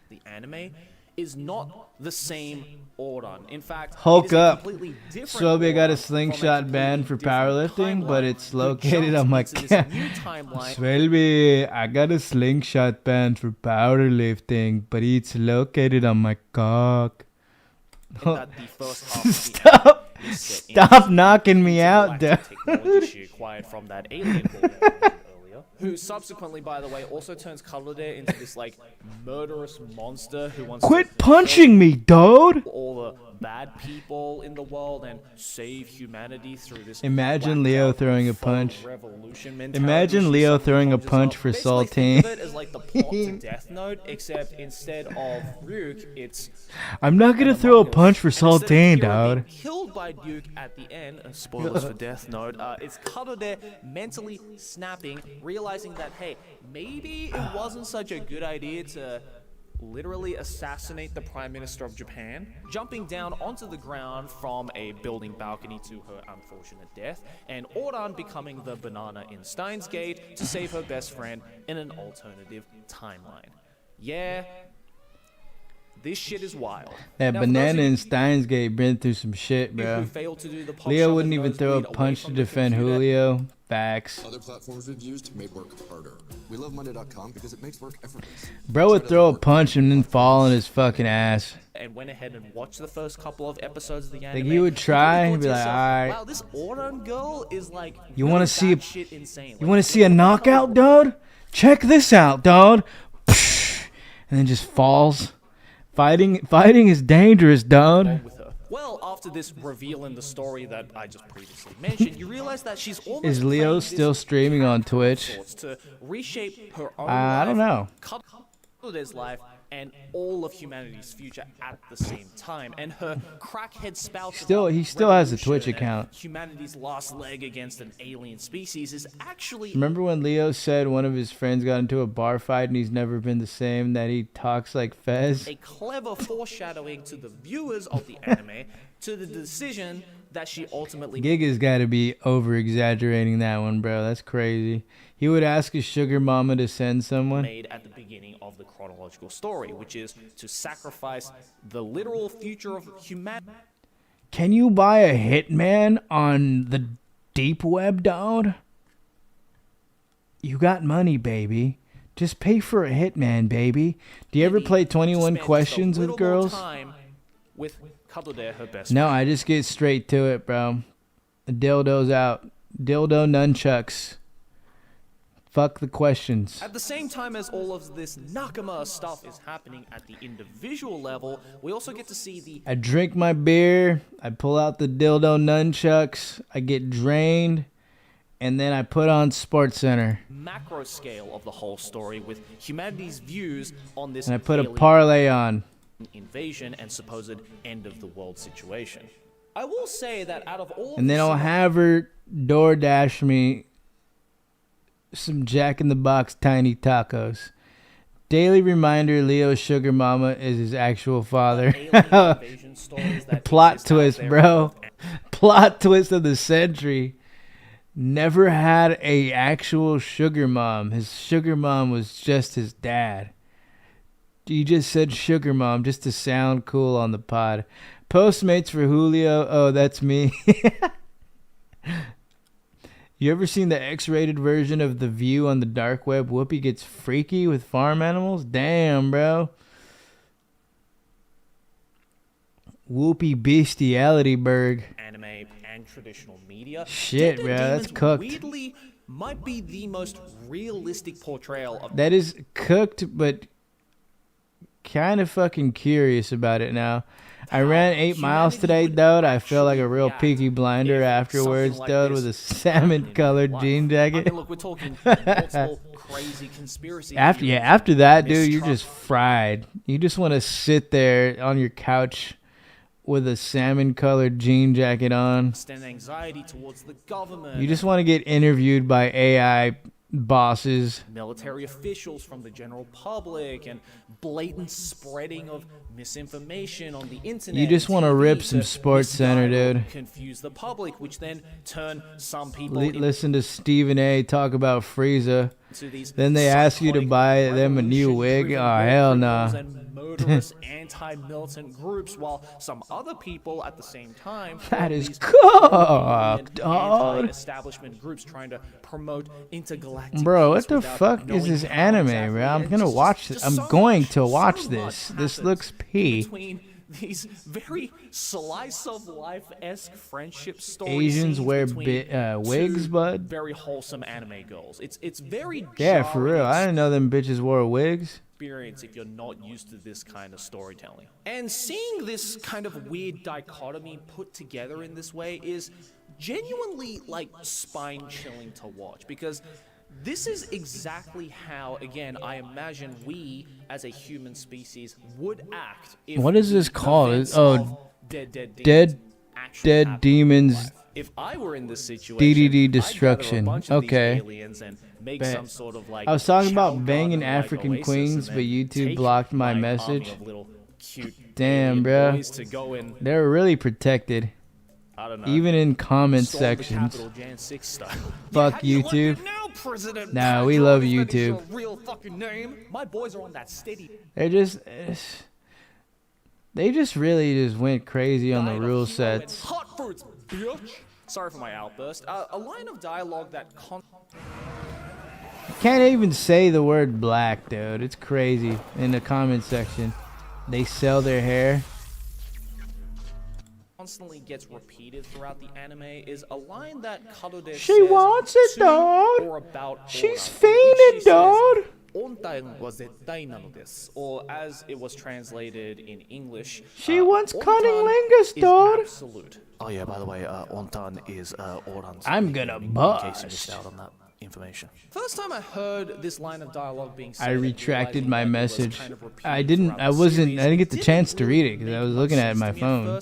The anime is not the same Auran. In fact, Hulk it is a up. completely different Swobie got a Auran slingshot from a band for completely different powerlifting, but timeline it's who located jumps on my into this cat. new timeline. Swobie, I got a slingshot band for powerlifting, but it's located on my cock. In that the first half of the Stop! anime is set in Stop knocking me out, dude. technology she acquired from that alien boy I mentioned earlier, who subsequently, by the way, also turns Kaldare into this like murderous monster who wants Quit to punching me, dude! all the bad people in the world and save humanity through this. Imagine whacked Leo out throwing a faux punch. revolution mentality Imagine she Leo suddenly throwing a conjures punch up. for Basically, Saltine. think of it as like the plot to Death Note, except instead of Ryuk, it's I'm not gonna throw a punch for and instead of Saltine, Kira being dude. killed by Duke at the end, and spoilers for Death Note, it's Kaldare mentally snapping, realizing that, hey, maybe it wasn't such a good idea to literally assassinate the Prime Minister of Japan, jumping down onto the ground from a building balcony to her unfortunate death, and Auran becoming the banana in Steins Gate to save her best friend in an alternative timeline. Yeah, this shit is wild. That Now, for those banana of in Steins Gate been through some shit, who bro. failed to do the pop Leo shove wouldn't and even throw a nosebleed away punch to from the defend computer, Julio. Facts. Other platforms we've used made work harder. We love Monday.com because it makes work effortless. Bro would throw a punch and then fall on his fucking ass. and went ahead and watched the first couple of episodes of the anime. Like, you would try you and probably be thought to like, yourself, alright. wow, this Auran girl is like You really want to see batshit insane. you want to see a knockout, dude? Check this out, dude. And then just falls. Fighting is dangerous, dude. Well, after this reveal in the story that I just previously mentioned, you realize that she's almost Is Leo playing still this streaming on Twitch? sorts to reshape her own I don't know. Kaldare's life and all of humanity's future at the same time, and her crackhead spout He still has a Twitch revolution and account. humanity's last leg against an alien species is actually Remember when Leo said one of his friends got into a bar fight and he's never been the same, that he talks like Fez? a clever foreshadowing to the viewers of the anime to the decision that she ultimately Giga's got to be over-exaggerating that one, bro. That's crazy. He would ask his sugar mama to send someone. made at the beginning of the chronological story, which is to sacrifice the literal future of humanity. Can you buy a hitman on the deep web, dog? You got money, baby. Just pay for a hitman, baby. Do you ever play 21 Questions with girls? With Kaldare, her best No, friend. I just get straight to it, bro. Dildo's out. Dildo nunchucks. Fuck the questions. At the same time as all of this Nakama stuff is happening at the individual level, we also get to see the I drink my beer. I pull out the dildo nunchucks. I get drained. And then I put on Sports Center. macro scale of the whole story with humanity's views on this And I put a alien parlay on. invasion and supposed end of the world situation. I will say that out of all And then the I'll have her DoorDash me some Jack in the Box tiny tacos. Daily reminder, Leo's sugar mama is his actual father. Plot twist, bro. Plot twist of the century. Never had a actual sugar mom. His sugar mom was just his dad. You just said sugar mom just to sound cool on the pod. Postmates for Julio. Oh, that's me. You ever seen the X-rated version of The View on the dark web? Whoopi gets freaky with farm animals? Damn, bro. Whoopi bestiality berg. Anime and traditional media. Shit, bro, that's cooked. Weirdly, might be the most realistic portrayal of. That is cooked, but kind of fucking curious about it now. I ran 8 miles today, dude. I felt like a real Peaky Blinder afterwards, like dude, with a salmon-colored jean jacket. I mean, look, we're talking multiple crazy conspiracy. After that, dude, you're just fried. You just want to sit there on your couch with a salmon-colored jean jacket on. Anxiety towards the government. You just want to get interviewed by AI bosses, military officials from the general public, and blatant spreading of misinformation on the internet. You just want to rip some Sports Center, dude. Confuse the public, which then turn some people. Listen to Stephen A. talk about Frieza. Then they ask you to buy them a new wig. Oh, hell no. Murderous anti-militant groups, while some other people at the same time. That is cooked, dog. Anti-establishment groups trying to promote intergalactic. Bro, what the fuck is this anime, bro? I'm gonna watch this. I'm going to watch this. This looks pee. Between these very slice of life-esque friendship stories. Asians wear wigs, bud. Very wholesome anime girls. It's very yeah, for real. I didn't know them bitches wore wigs. Experience if you're not used to this kind of storytelling. And seeing this kind of weird dichotomy put together in this way is genuinely like spine-chilling to watch, because this is exactly how, again, I imagine we as a human species would act if what is this called? Oh, dead demons. If I were in this situation, DDD destruction. Okay. Sort of like I was talking about banging African queens, but YouTube blocked my message. Damn, bro. They're really protected. I don't know. Even in comment sections. Fuck YouTube. Nah, we love YouTube. My boys are on that steady. They just really just went crazy on the rule sets. Hot fruits, bitch. Sorry for my outburst. A line of dialogue that can't even say the word black, dude. It's crazy. In the comment section, they sell their hair. Constantly gets repeated throughout the anime is a line that Karude She wants it, dog. She's fainted, dog. Or as it was translated in English, she wants cunnilingus, dog. Absolute. Oh yeah, by the way, Ontan is Oran's. I'm gonna bust. Information. First time I heard this line of dialogue being said, I retracted my message. I didn't get the chance to read it because I was looking at my phone.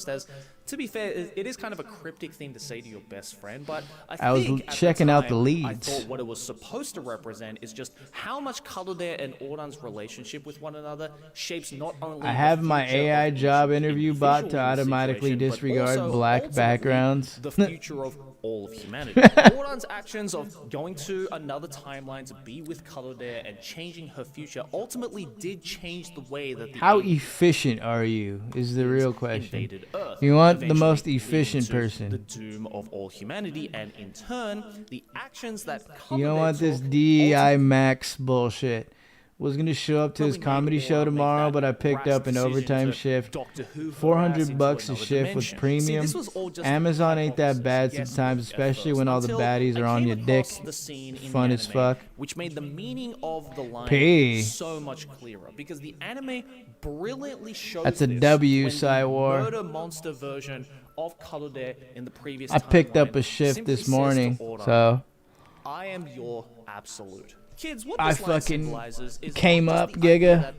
To be fair, it is kind of a cryptic thing to say to your best friend, but I was checking out the leads. I thought what it was supposed to represent is just how much Karude and Oran's relationship with one another shapes not only. I have my AI job interview bot to automatically disregard black backgrounds. The future of all of humanity. Oran's actions of going to another timeline to be with Karude and changing her future ultimately did change the way that. How efficient are you? Is the real question. You want the most efficient person. The doom of all humanity, and in turn, the actions that. You don't want this DEI Max bullshit. Was gonna show up to his comedy show tomorrow, but I picked up an overtime shift. $400 a shift with premium. Amazon ain't that bad sometimes, especially when all the baddies are on your dick. Fun as fuck. Which made the meaning of the line so much clearer, because the anime brilliantly shows. That's a W, Cywar. Murder monster version of Karude in the previous. I picked up a shift this morning, so. I am your absolute. Kids, what I fucking came up, Giga.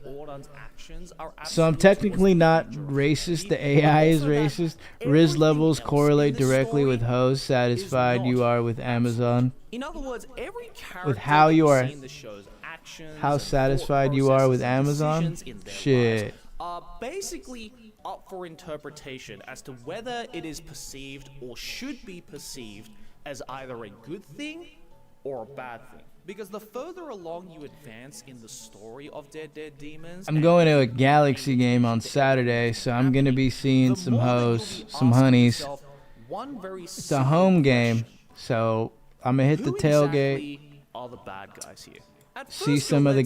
So I'm technically not racist. The AI is racist. Riz levels correlate directly with how satisfied you are with Amazon. In other words, every character with how you are, in the show's actions, how satisfied you are with Amazon. Shit. Are basically up for interpretation as to whether it is perceived or should be perceived as either a good thing or a bad thing. Because the further along you advance in the story of Dead Demons, I'm going to a Galaxy game on Saturday, so I'm going to be seeing some hoes, some honeys. It's a home game, so I'm going to hit the tailgate, are the bad guys here? see some of the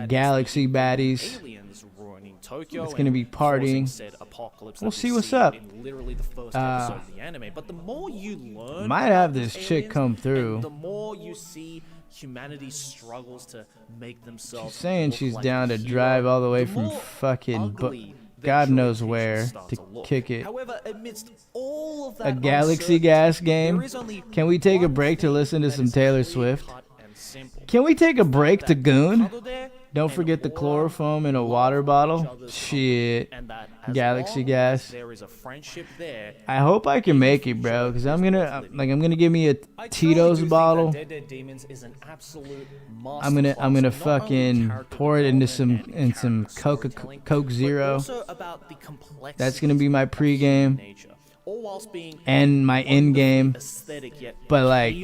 Galaxy baddies. It's going to be partying. We'll see what's up. But the more you learn, might have this chick come through. the more you see humanity struggles to make themselves. She's saying she's down to drive all the way from fucking God knows where to kick it. However, amidst all of A that Galaxy Gas game? Can we take a break to listen to some Taylor Swift? Can we take a break to Goon? Don't forget the chloroform in a water bottle. Shit. Galaxy Gas. I hope I can make it, bro, because I'm gonna give me a Tito's bottle. I'm gonna fucking pour it into some Coke Zero. That's gonna be my pregame and my end game. But like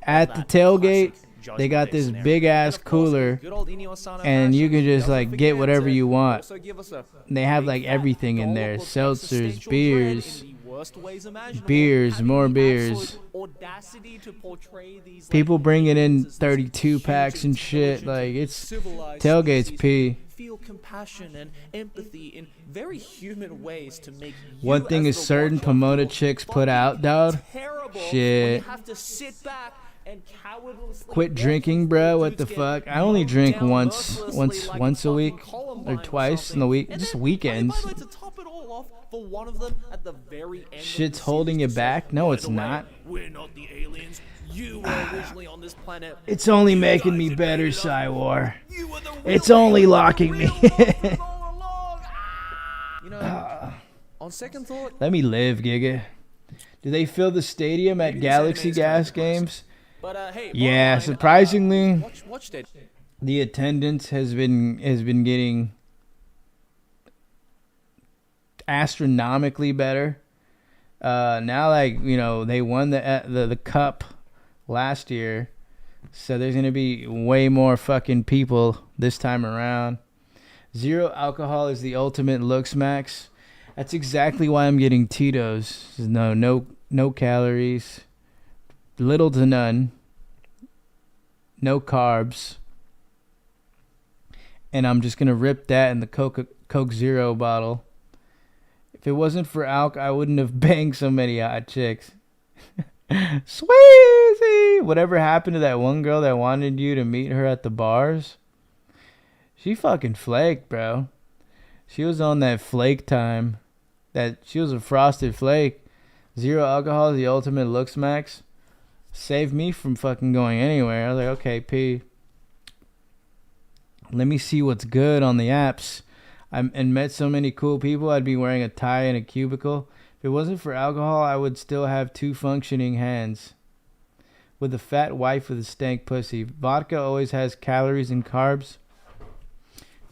at the tailgate, they got this big ass cooler, and you can just like get whatever you want. They have like everything in there: seltzers, beers, more beers. People bringing in 32 packs and shit. Like it's tailgate's P. Feel compassion and empathy in very human ways to make one thing is certain: Pomona chicks put out, dog. Shit. Quit drinking, bro. What the fuck? I only drink once a week or twice in the week, just weekends. Shit's holding you back? No, it's not. We're not the aliens. You were originally on this planet. It's only making me better, Cywar. It's only locking me. On second thought, let me live, Giga. Do they fill the stadium at Galaxy Gas games? Yeah, surprisingly, the attendance has been getting astronomically better. Now, like, you know, they won the cup last year, so there's gonna be way more fucking people this time around. Zero alcohol is the ultimate looks max. That's exactly why I'm getting Tito's. No calories. Little to none, no carbs, and I'm just gonna rip that in the Coke Zero bottle. If it wasn't for alk, I wouldn't have banged so many hot chicks. Sweezy! Whatever happened to that one girl that wanted you to meet her at the bars? She fucking flaked, bro. She was on that flake time. She was a frosted flake. Zero alcohol is the ultimate looks max. Saved me from fucking going anywhere. I was like, okay, P. Let me see what's good on the apps. And met so many cool people, I'd be wearing a tie in a cubicle. If it wasn't for alcohol, I would still have 2 functioning hands. With a fat wife with a stank pussy. Vodka always has calories and carbs.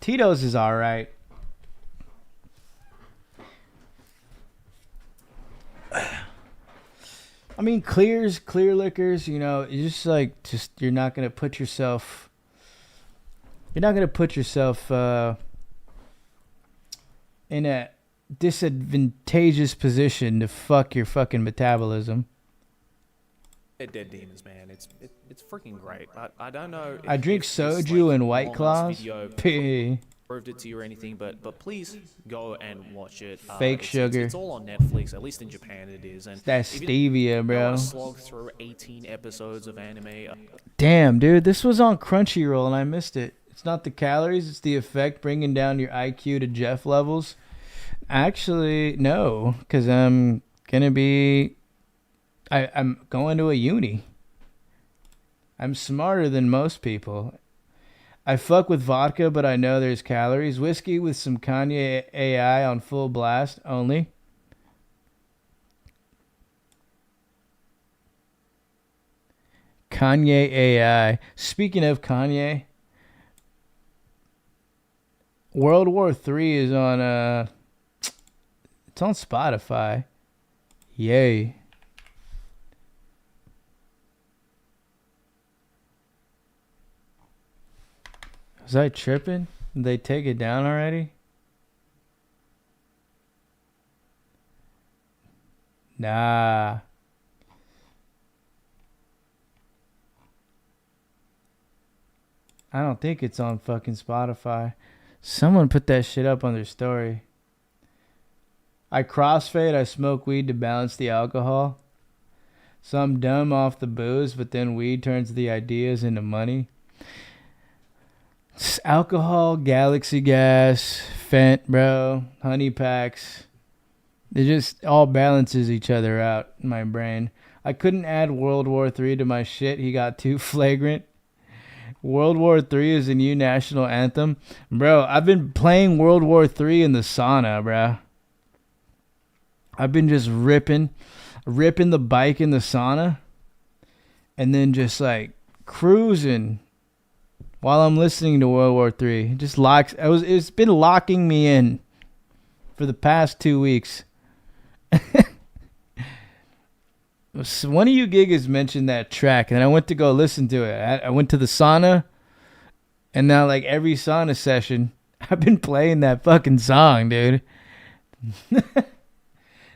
Tito's is alright. I mean, clear liquors, you know, you're you're not going to put yourself in a disadvantageous position to fuck your fucking metabolism. Dead Demons, man, it's freaking great. I don't know. I drink soju and White Claws. P. Proved it to you or anything, but please go and watch it. Fake sugar. It's all on Netflix, at least in Japan it is. And that's stevia, bro. Slog through 18 episodes of anime. Damn, dude, this was on Crunchyroll and I missed it. It's not the calories, it's the effect bringing down your IQ to Jeff levels. Actually, no, because I'm gonna be. I'm going to a uni. I'm smarter than most people. I fuck with vodka, but I know there's calories. Whiskey with some Kanye AI on full blast only. Kanye AI. Speaking of Kanye, World War III is on it's on Spotify. Yay. Was I tripping? Did they take it down already? Nah. I don't think it's on fucking Spotify. Someone put that shit up on their story. I crossfade, I smoke weed to balance the alcohol. So I'm dumb off the booze, but then weed turns the ideas into money. It's alcohol, galaxy gas, Fent, bro, honey packs. It just all balances each other out in my brain. I couldn't add World War III to my shit. He got too flagrant. World War III is a new national anthem. Bro, I've been playing World War III in the sauna, bro. I've been just ripping the bike in the sauna and then just like cruising while I'm listening to World War III. Just locks. It's been locking me in for the past 2 weeks. So one of you giggers mentioned that track, and I went to go listen to it. I went to the sauna, and now like every sauna session, I've been playing that fucking song, dude.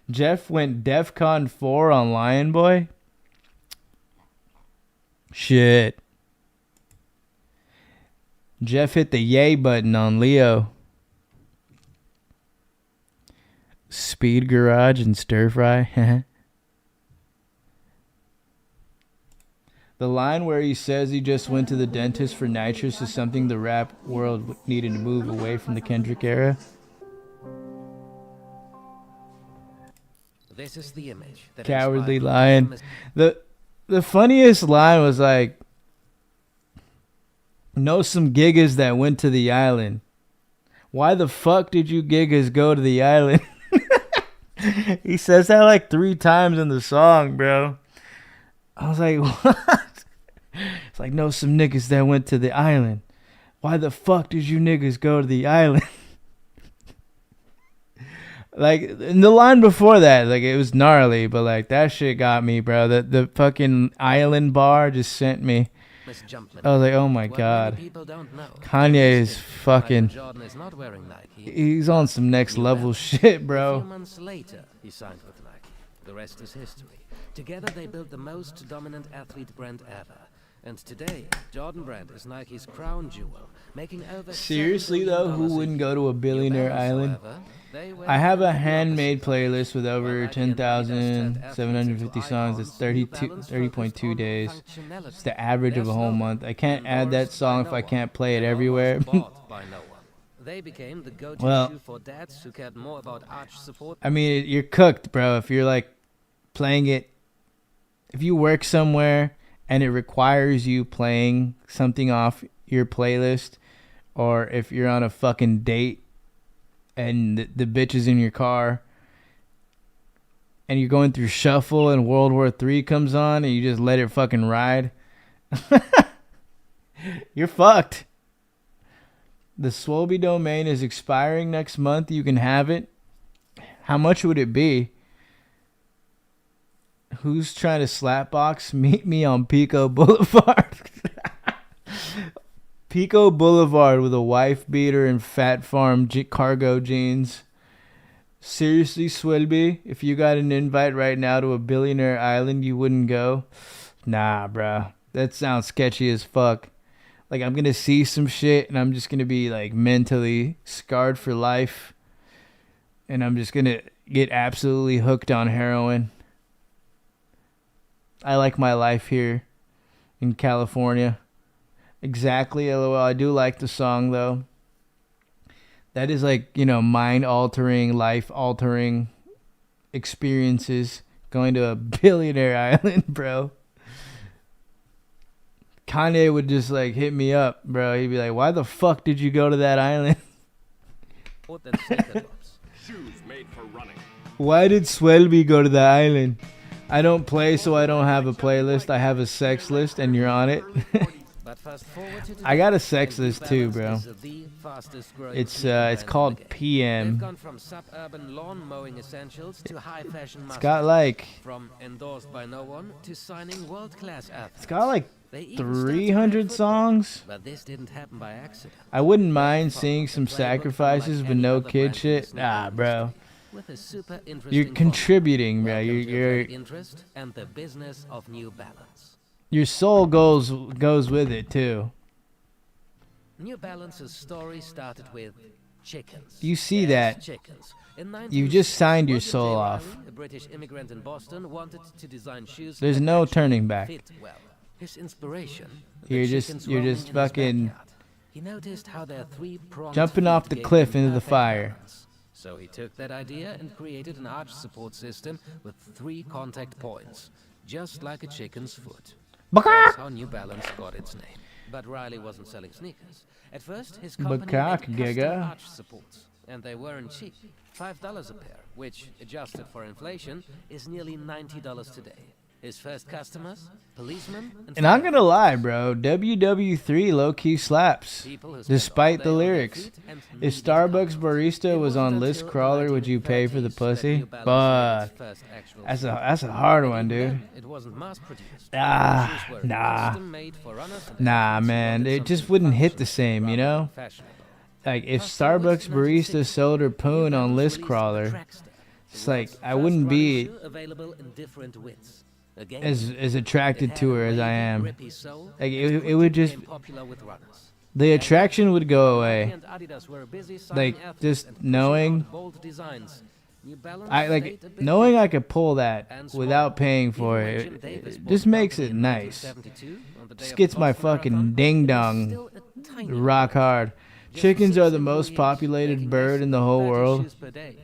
Jeff went DEFCON 4 on Lion Boy. Shit. Jeff hit the yay button on Leo. Speed Garage and Stir Fry. The line where he says he just went to the dentist for nitrous is something the rap world needed to move away from the Kendrick era. This is the image. Cowardly Lion. The funniest line was like, know some gigas that went to the island. Why the fuck did you gigas go to the island? He says that like 3 times in the song, bro. I was like, what? It's like, know some niggas that went to the island. Why the fuck did you niggas go to the island? Like, in the line before that, like, it was gnarly, but like, that shit got me, bro. The fucking island bar just sent me. I was like, oh my god. Kanye is fucking... He's on some next level shit, bro. A few months later, he signed with Nike. The rest is history. Together they built the most dominant athlete brand ever. And today, Jordan brand is Nike's crown jewel, making over... Seriously though, who wouldn't go to a billionaire island? I have a handmade playlist with over 10,750 songs. It's 30.2 days. It's the average of a whole month. I can't add that song if I can't play it everywhere. They became the go-to shoe for dads who cared more about arch support. I mean, you're cooked, bro. If you're like playing it, if you work somewhere and it requires you playing something off your playlist, or if you're on a fucking date and the bitch is in your car and you're going through shuffle and World War III comes on and you just let it fucking ride, you're fucked. The Swolby domain is expiring next month. You can have it. How much would it be? Who's trying to slapbox? Meet me on Pico Boulevard. Pico Boulevard with a wife beater and Fat Farm cargo jeans. Seriously, Swilby, if you got an invite right now to a billionaire island, you wouldn't go? Nah, bro. That sounds sketchy as fuck. Like, I'm going to see some shit and I'm just going to be like mentally scarred for life. And I'm just going to get absolutely hooked on heroin. I like my life here in California. Exactly, LOL. I do like the song, though. That is like, you know, mind-altering, life-altering experiences. Going to a billionaire island, bro. Kanye would just, like, hit me up, bro. He'd be like, why the fuck did you go to that island? Shoes made for running. Why did Swelby go to the island? I don't play, so I don't have a playlist. I have a sex list, and you're on it. I got a sex list too, bro. It's called PM. It's got like... From endorsed by no one to signing world-class athletes. It's got like They even 300 songs? But this didn't happen by accident. I wouldn't mind seeing some sacrifices, but no kid shit. Nah, bro. With a super You're contributing, bro. Welcome to You're interest and the business of New Balance. your soul goes with it too. New Balance's story started with chickens. You see Yes, that? Chickens. You just signed your soul off. A British immigrant in Boston wanted to design shoes There's that no actually turning back. fit well. His inspiration. You're the just chickens you're roaming just in his fucking backyard. He noticed how their three-pronged jumping off feet the gave cliff them into the perfect fire. balance. So he took that idea and created an arch support system with 3 contact points, just like a chicken's foot. That's how New Balance got its name. But Riley wasn't selling sneakers. At first, his company Bakak, made custom giga. arch supports, and they weren't cheap. $5 a pair, which, adjusted for inflation, is nearly $90 today. His first customers, policemen, And I'm gonna lie, bro. WW3 low-key slaps, despite the lyrics. If Starbucks barista was on list crawler, would you pay for the pussy? But that's a hard one, dude. It wasn't mass-produced. Nah, man. It just wouldn't hit the same, you know. Like if Starbucks barista sold her poon on list crawler, it's like I wouldn't be available in different widths. Again, as attracted to her as I am. grippy sole, Like it would just became popular with runners. the attraction would go away. And Adidas were busy Like signing athletes just and pushing knowing out bold designs. New Balance I stayed like a bit knowing busy. I could pull that without paying for it. It just makes it nice. Just gets my fucking ding dong rock hard. Chickens are the most populated bird in the whole world. Shoes per day.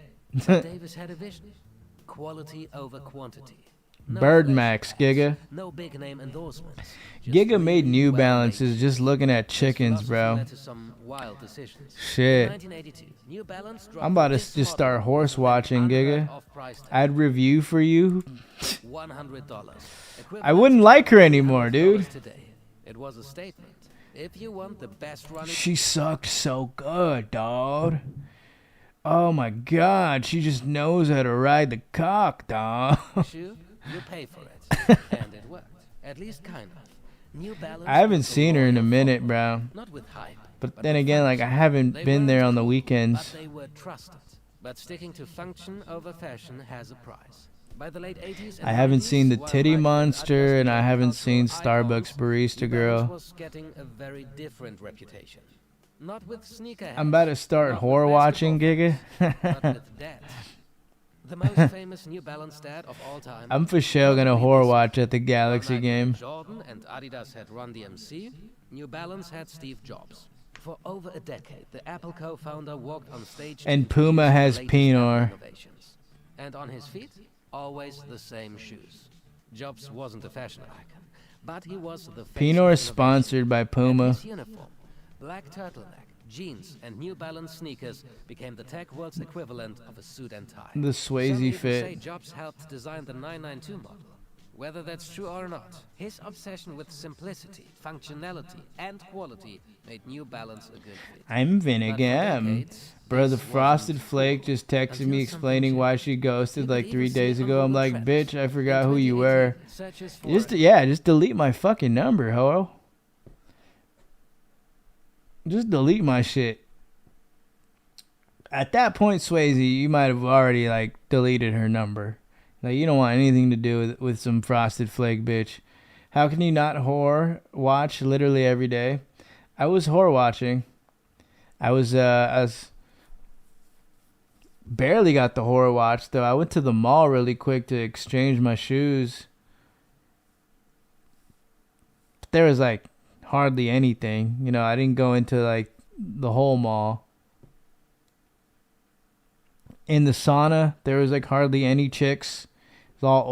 But Davis had a vision: quality over quantity. No Bird flash Max, packs, Giga. No big name endorsements. Giga made New Balances just looking at chickens, bro. Led to some wild decisions. Shit. In 1982, New Balance dropped I'm about to this just model start horse watching, with an Giga. unheard of price tag. I'd review for you. $100. I wouldn't like her anymore, dude. Today. It was a statement. If you want the best running She sucked so good, dog. Oh my god, she just knows how to ride the cock, dog. shoe, you pay for it. And it worked. At least kind of. New Balance I haven't was a seen her in a loyal minute, following, bro. Not with hype. But then again, like I haven't They been weren't there on the cool, weekends. But they were trusted. But sticking to function over fashion has a price. By the late 80s and I haven't 90s, seen the while Titty Nike Monster, Adidas and I became haven't cultural seen icons, Starbucks Barista New Balance Girl. was getting a very different reputation. Not with sneaker I'm about to start not with whore watching, basketball Giga. but with dads. The most famous New Balance dad of all time. I'm for sure gonna whore watch at the Galaxy Unlike game. Jordan and Adidas had Run DMC, New Balance had Steve Jobs. For over a decade, the Apple co-founder walked on stage to And introduce Puma the has latest Pinor. Apple innovations. And on his feet, always the same shoes. Jobs wasn't a fashion icon, but he was the face Pinor of is sponsored by and Puma. his uniform, black turtleneck, jeans, and New Balance sneakers became the tech world's equivalent of a suit and tie. The Some Swayze even say fit. Jobs helped design the 992 model. Whether that's true or not, his obsession with simplicity, functionality, and quality made New Balance a good fit. I'm But for Vinagam. decades, Bro, the this Frosted wasn't Flake just texted me explaining why she ghosted like Did 3 you see days on ago. I'm Google like, Trends? bitch, I forgot In who you 2018, were. searches for Just delete my fucking number, ho. Just delete my shit. At that point, Swayze, you might have already like deleted her number. Like you don't want anything to do with some Frosted Flake bitch. How can you not whore watch literally every day? I was whore watching. I was barely got the whore watch though. I went to the mall really quick to exchange my shoes. But there was like hardly anything. You know, I didn't go into like the whole mall. In the sauna, there was like hardly any chicks. It's all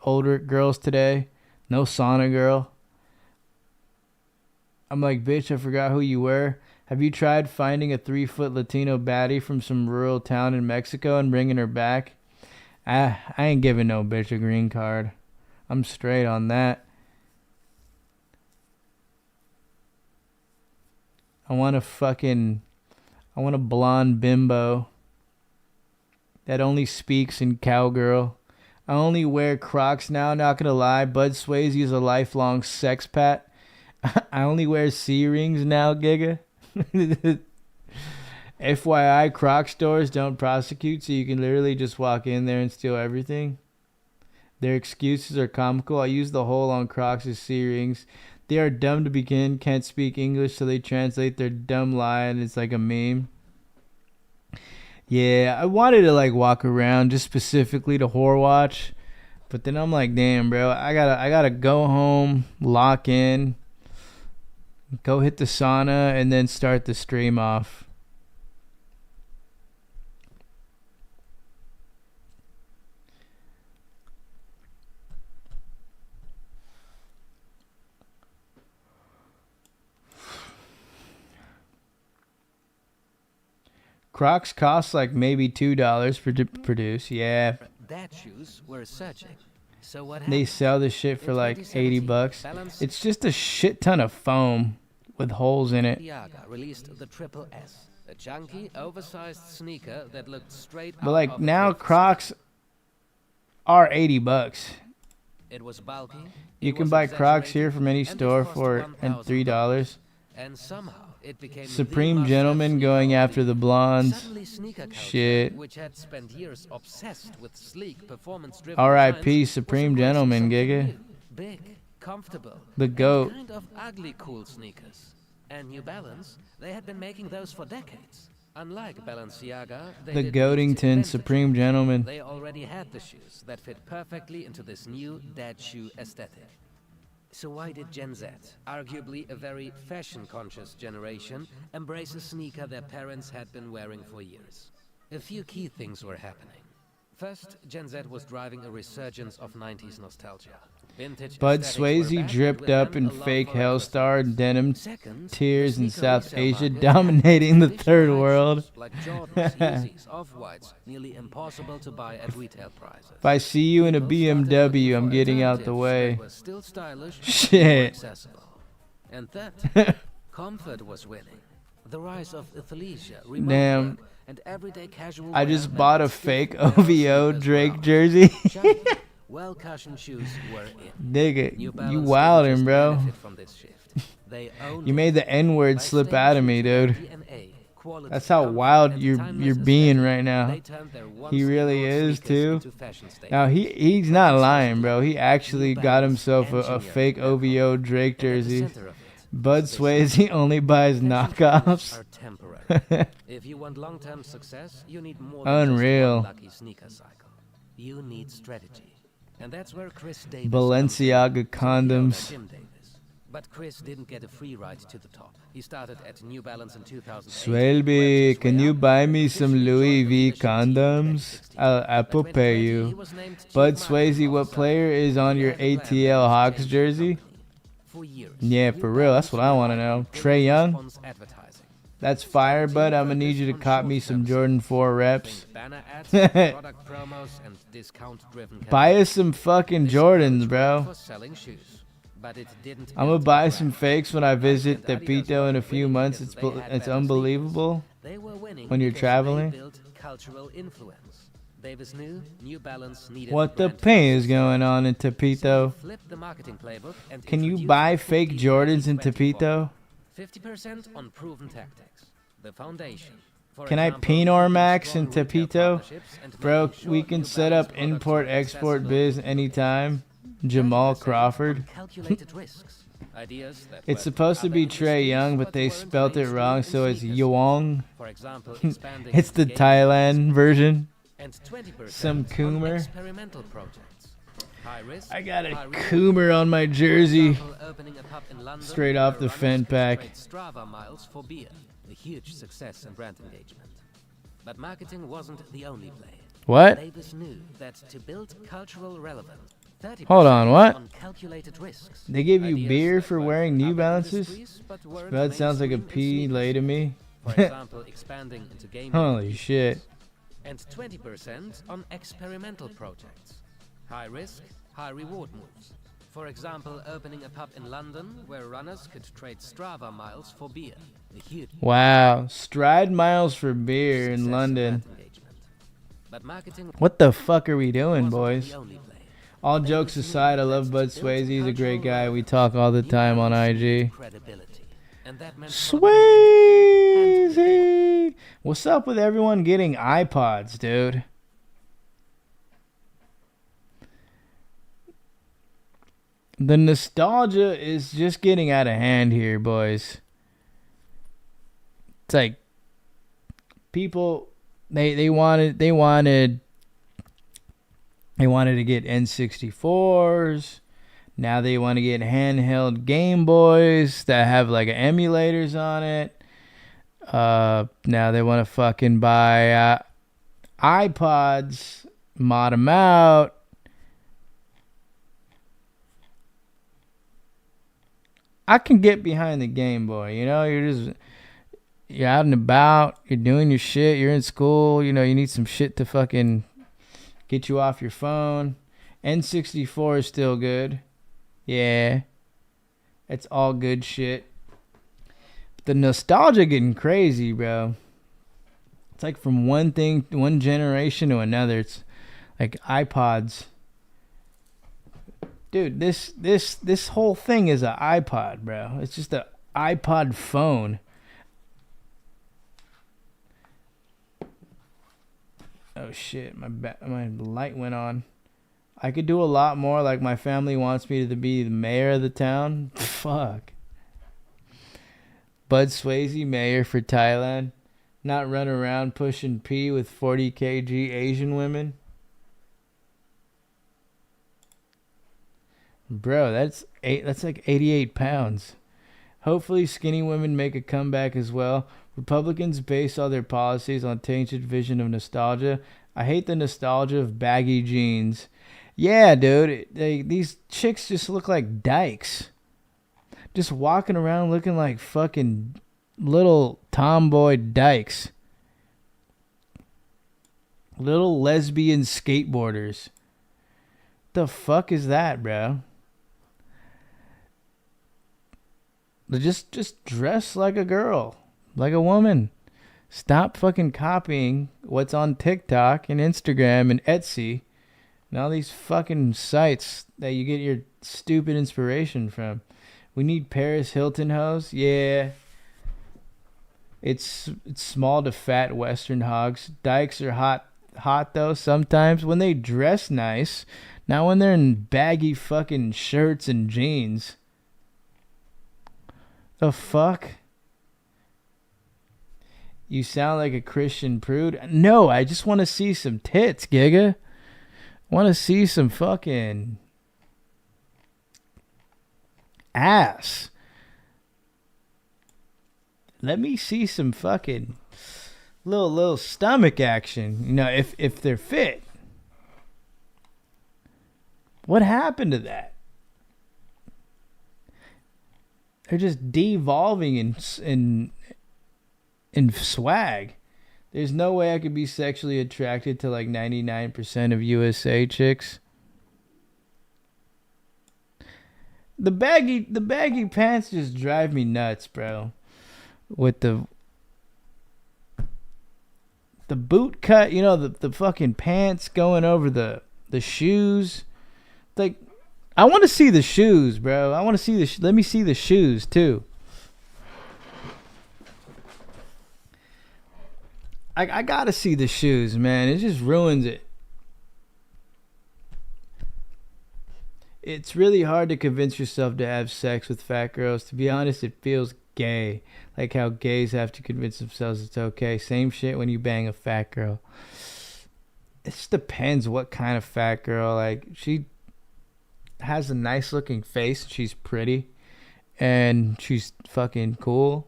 older girls today. No sauna girl. I'm like, bitch, I forgot who you were. Have you tried finding a 3-foot Latino baddie from some rural town in Mexico and bringing her back? I ain't giving no bitch a green card. I'm straight on that. I want a blonde bimbo that only speaks in cowgirl. I only wear Crocs now, not gonna lie. Bud Swayze is a lifelong sex pat. I only wear C rings now, Giga. FYI, Croc stores don't prosecute, so you can literally just walk in there and steal everything. Their excuses are comical. I use the hole on Crocs as C rings. They are dumb to begin, can't speak English, so they translate their dumb lie, and it's like a meme. Yeah, I wanted to like walk around just specifically to whore watch, but then I'm like, damn, bro, I gotta go home, lock in, go hit the sauna, and then start the stream off. Crocs cost like maybe $2 to produce. Yeah. That shoes were surging. So what They happened? sell this shit for like $80. It's just a shit ton of foam with holes in it. Balenciaga released the Triple S, a chunky, oversized sneaker that looked straight But out like of a now thrift Crocs are $80. It was bulky. You can buy Crocs here from any store for $3. And somehow it became Supreme Gentleman going after the blondes. Suddenly sneaker culture, Shit. which had spent years obsessed with sleek, performance-driven R.I.P. designs, Supreme was embracing Gentleman, something Giga. new, big, comfortable, The and GOAT. kind of ugly cool sneakers. And New Balance, they had been making those for decades. Unlike Balenciaga, they The didn't Goatington invent the Supreme shoe. Gentleman. They already had the shoes that fit perfectly into this new dad shoe aesthetic. So why did Gen Z, arguably a very fashion-conscious generation, embrace a sneaker their parents had been wearing for years? A few key things were happening. First, Gen Z was driving a resurgence of 90s nostalgia. Vintage Bud aesthetics were Swayze back, and dripped with up them, in a love fake for Hellstar denim Second, tears the in sneaker South resale Asia, market dominating the had third traditional high world. shoes Like Jordans, Yeezys, Off-Whites, nearly impossible to buy at retail prices. If I see you in a People started BMW, looking I'm for getting out the alternatives way. that were still stylish and more Shit. accessible. And that, comfort was winning. The rise of athleisure, remote Damn. work, and everyday casual I wear just meant bought a that fake stiff, narrow OVO sneakers Drake were out. jersey. Chunky, well-cushioned shoes were in. Nigga, New you Balance didn't wildin', just bro. benefit from this shift. They owned You it. made the N-word By slip staying out of true me, to their dude. DNA, quality, That's how comfort, wild and you're timeless being aesthetic, right now. they turned their once He really ignored is sneakers too. into fashion Now staples. he's not lying, bro. He actually New got Balance himself a engineered fake their OVO Drake And at the jersey. center of it, Bud they Swayze only buys fashion trends knockoffs. are temporary. If you want long-term success, you need more than Unreal. just one lucky sneaker cycle. You need strategy. And that's where Chris Davis Balenciaga comes in, CEO condoms. at Jim Davis. But Chris didn't get a free ride to the top. He started at New Balance in 2008. Swelby, can you buy me some Louis V condoms? I'll Apple pay you. Bud Swayze, what player is on your ATL Hawks jersey? For years, Yeah, for real. That's what I want to know. Trey Young? advertising. That's fire, bud. I'm gonna need you to cop me some Jordan 4 reps. Banner ads, product promos, and discount-driven Buy us some fucking Jordans, bro. for selling shoes. But it didn't I'm gonna build buy a some brand. fakes when I visit And Adidas Tepito in a were few winning months. because It's they had it's better unbelievable. They were winning when you're because traveling. They built cultural influence. Davis knew New Balance needed What the brand pain is going on in Tepito? Flip the marketing playbook and Can you introduce buy the fake 50, Jordans in 20, Tepito? 50% on proven tactics. The foundation. For Can I example, Pinor keeping Max strong in retail Tepito? partnerships and Bro, making sure we can New set Balance up products import were export accessible biz to anytime. Jamal 30% Crawford. on calculated risks. Ideas that It's were supposed to other be Trey industries Young, but but they weren't spelt it mainstream wrong, in so it's sneakers. Yoong. For example, expanding It's the into gaming Thailand version. and 20% Some on Coomer. experimental projects. High risk, I got a high reward. Coomer on my For jersey. example, opening a pub in London Straight off where the runners Fen could pack. trade Strava miles for beer, a huge success and brand engagement. But marketing wasn't the only play. What? Davis knew that to build cultural relevance, 30% Hold on, what? on calculated risks. They give you Ideas beer that for were wearing New other Balances? industries, but weren't That sounds like a mainstream in P sneakers. lay to me. For example, expanding into gaming. Holy shit. And 20% on experimental projects. High risk, high reward moves. For example, opening a pub in London where runners could trade Strava miles for beer. A huge Wow. Stride miles for beer success in and London. brand engagement. But marketing What the fuck are we doing, wasn't boys? the only play. All jokes aside, I love Bud Swayze. He's a great guy. We talk all the time on IG. Swayze! What's up with everyone getting iPods, dude? The nostalgia is just getting out of hand here, boys. It's like people they wanted to get N64s. Now they want to get handheld Game Boys that have like emulators on it. Now they want to fucking buy iPods, mod them out. I can get behind the Game Boy, you know, you're out and about, you're doing your shit, you're in school, you know, you need some shit to fucking get you off your phone. N64 is still good. Yeah. It's all good shit. But the nostalgia getting crazy, bro. It's like from one generation to another. It's like iPods. Dude, this whole thing is an iPod, bro. It's just an iPod phone. Oh shit, my light went on. I could do a lot more, like my family wants me to be the mayor of the town. Fuck. Bud Swayze, mayor for Thailand. Not run around pushing P with 40 kg Asian women. Bro, that's like 88 pounds. Hopefully skinny women make a comeback as well. Republicans base all their policies on tainted vision of nostalgia. I hate the nostalgia of baggy jeans. Yeah, dude. These chicks just look like dykes. Just walking around looking like fucking little tomboy dykes. Little lesbian skateboarders. The fuck is that, bro? Just dress like a girl, like a woman. Stop fucking copying what's on TikTok and Instagram and Etsy and all these fucking sites that you get your stupid inspiration from. We need Paris Hilton hoes. Yeah. It's small to fat Western hogs. Dykes are hot though sometimes when they dress nice. Not when they're in baggy fucking shirts and jeans. The fuck? You sound like a Christian prude. No, I just want to see some tits, Giga. I want to see some fucking ass. Let me see some fucking little stomach action. You know, if they're fit. What happened to that? They're just devolving in swag. There's no way I could be sexually attracted to like 99% of USA chicks. The baggy pants just drive me nuts, bro. With the boot cut, you know, the fucking pants going over the shoes. Like, I want to see the shoes, bro. I want to see let me see the shoes too. I gotta see the shoes, man. It just ruins it. It's really hard to convince yourself to have sex with fat girls. To be honest, it feels gay. Like how gays have to convince themselves it's okay. Same shit when you bang a fat girl. It just depends what kind of fat girl. Like, she has a nice looking face. She's pretty. And she's fucking cool.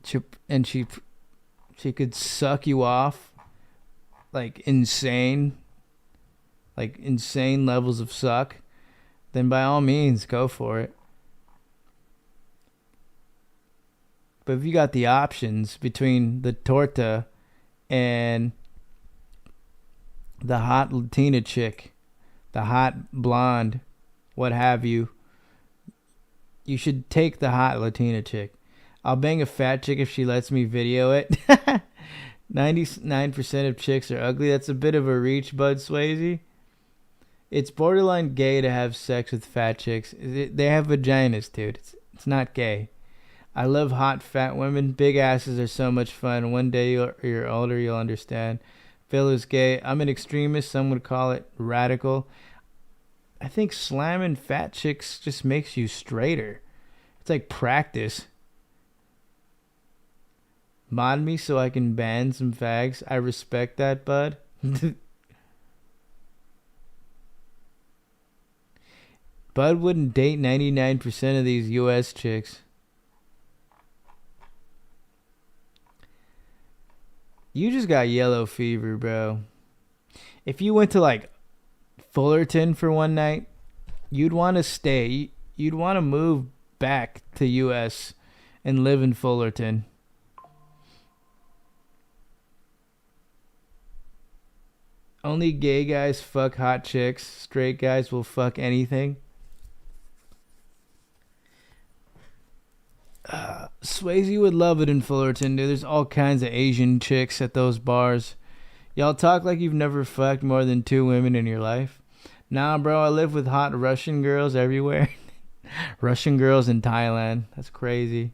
She could suck you off like insane levels of suck, then by all means go for it. But if you got the options between the torta and the hot Latina chick, the hot blonde, what have you, you should take the hot Latina chick. I'll bang a fat chick if she lets me video it. 99% of chicks are ugly. That's a bit of a reach, Bud Swayze. It's borderline gay to have sex with fat chicks. They have vaginas, dude. It's not gay. I love hot fat women. Big asses are so much fun. One day you're older, you'll understand. Phil is gay. I'm an extremist. Some would call it radical. I think slamming fat chicks just makes you straighter. It's like practice. Mod me so I can ban some fags. I respect that, bud. Bud wouldn't date 99% of these US chicks. You just got yellow fever, bro. If you went to like Fullerton for one night, you'd want to stay. You'd want to move back to US and live in Fullerton. Only gay guys fuck hot chicks. Straight guys will fuck anything. Swayze would love it in Fullerton, dude. There's all kinds of Asian chicks at those bars. Y'all talk like you've never fucked more than 2 women in your life. Nah, bro, I live with hot Russian girls everywhere. Russian girls in Thailand. That's crazy.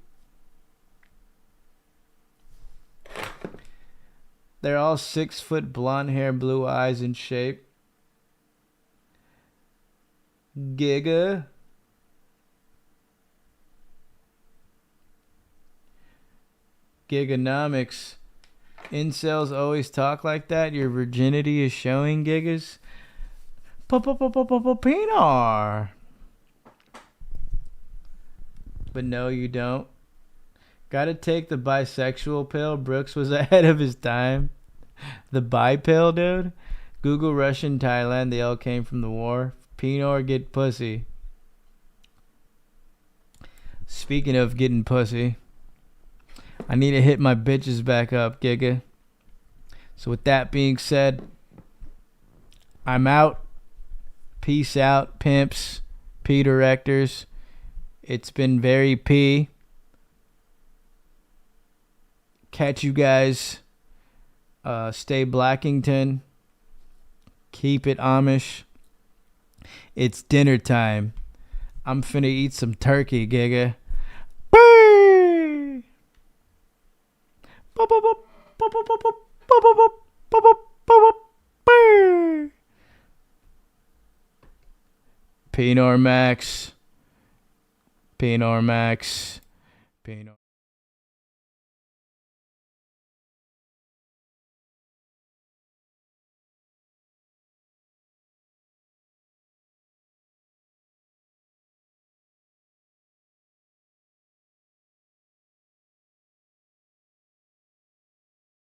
They're all 6 foot, blonde hair, blue eyes, in shape. Giga. Giganomics. Incels always talk like that. Your virginity is showing, Gigas. Pinar. But no, you don't. Gotta take the bisexual pill. Brooks was ahead of his time. The bi pill, dude. Google Russian Thailand. They all came from the war. Pinar, get pussy. Speaking of getting pussy, I need to hit my bitches back up, Giga. So with that being said, I'm out. Peace out, pimps, P directors. It's been very P. Catch you guys. Stay Blackington. Keep it Amish. It's dinner time. I'm finna eat some turkey, Giga. Pinar Max. Pinar Max. Pinar.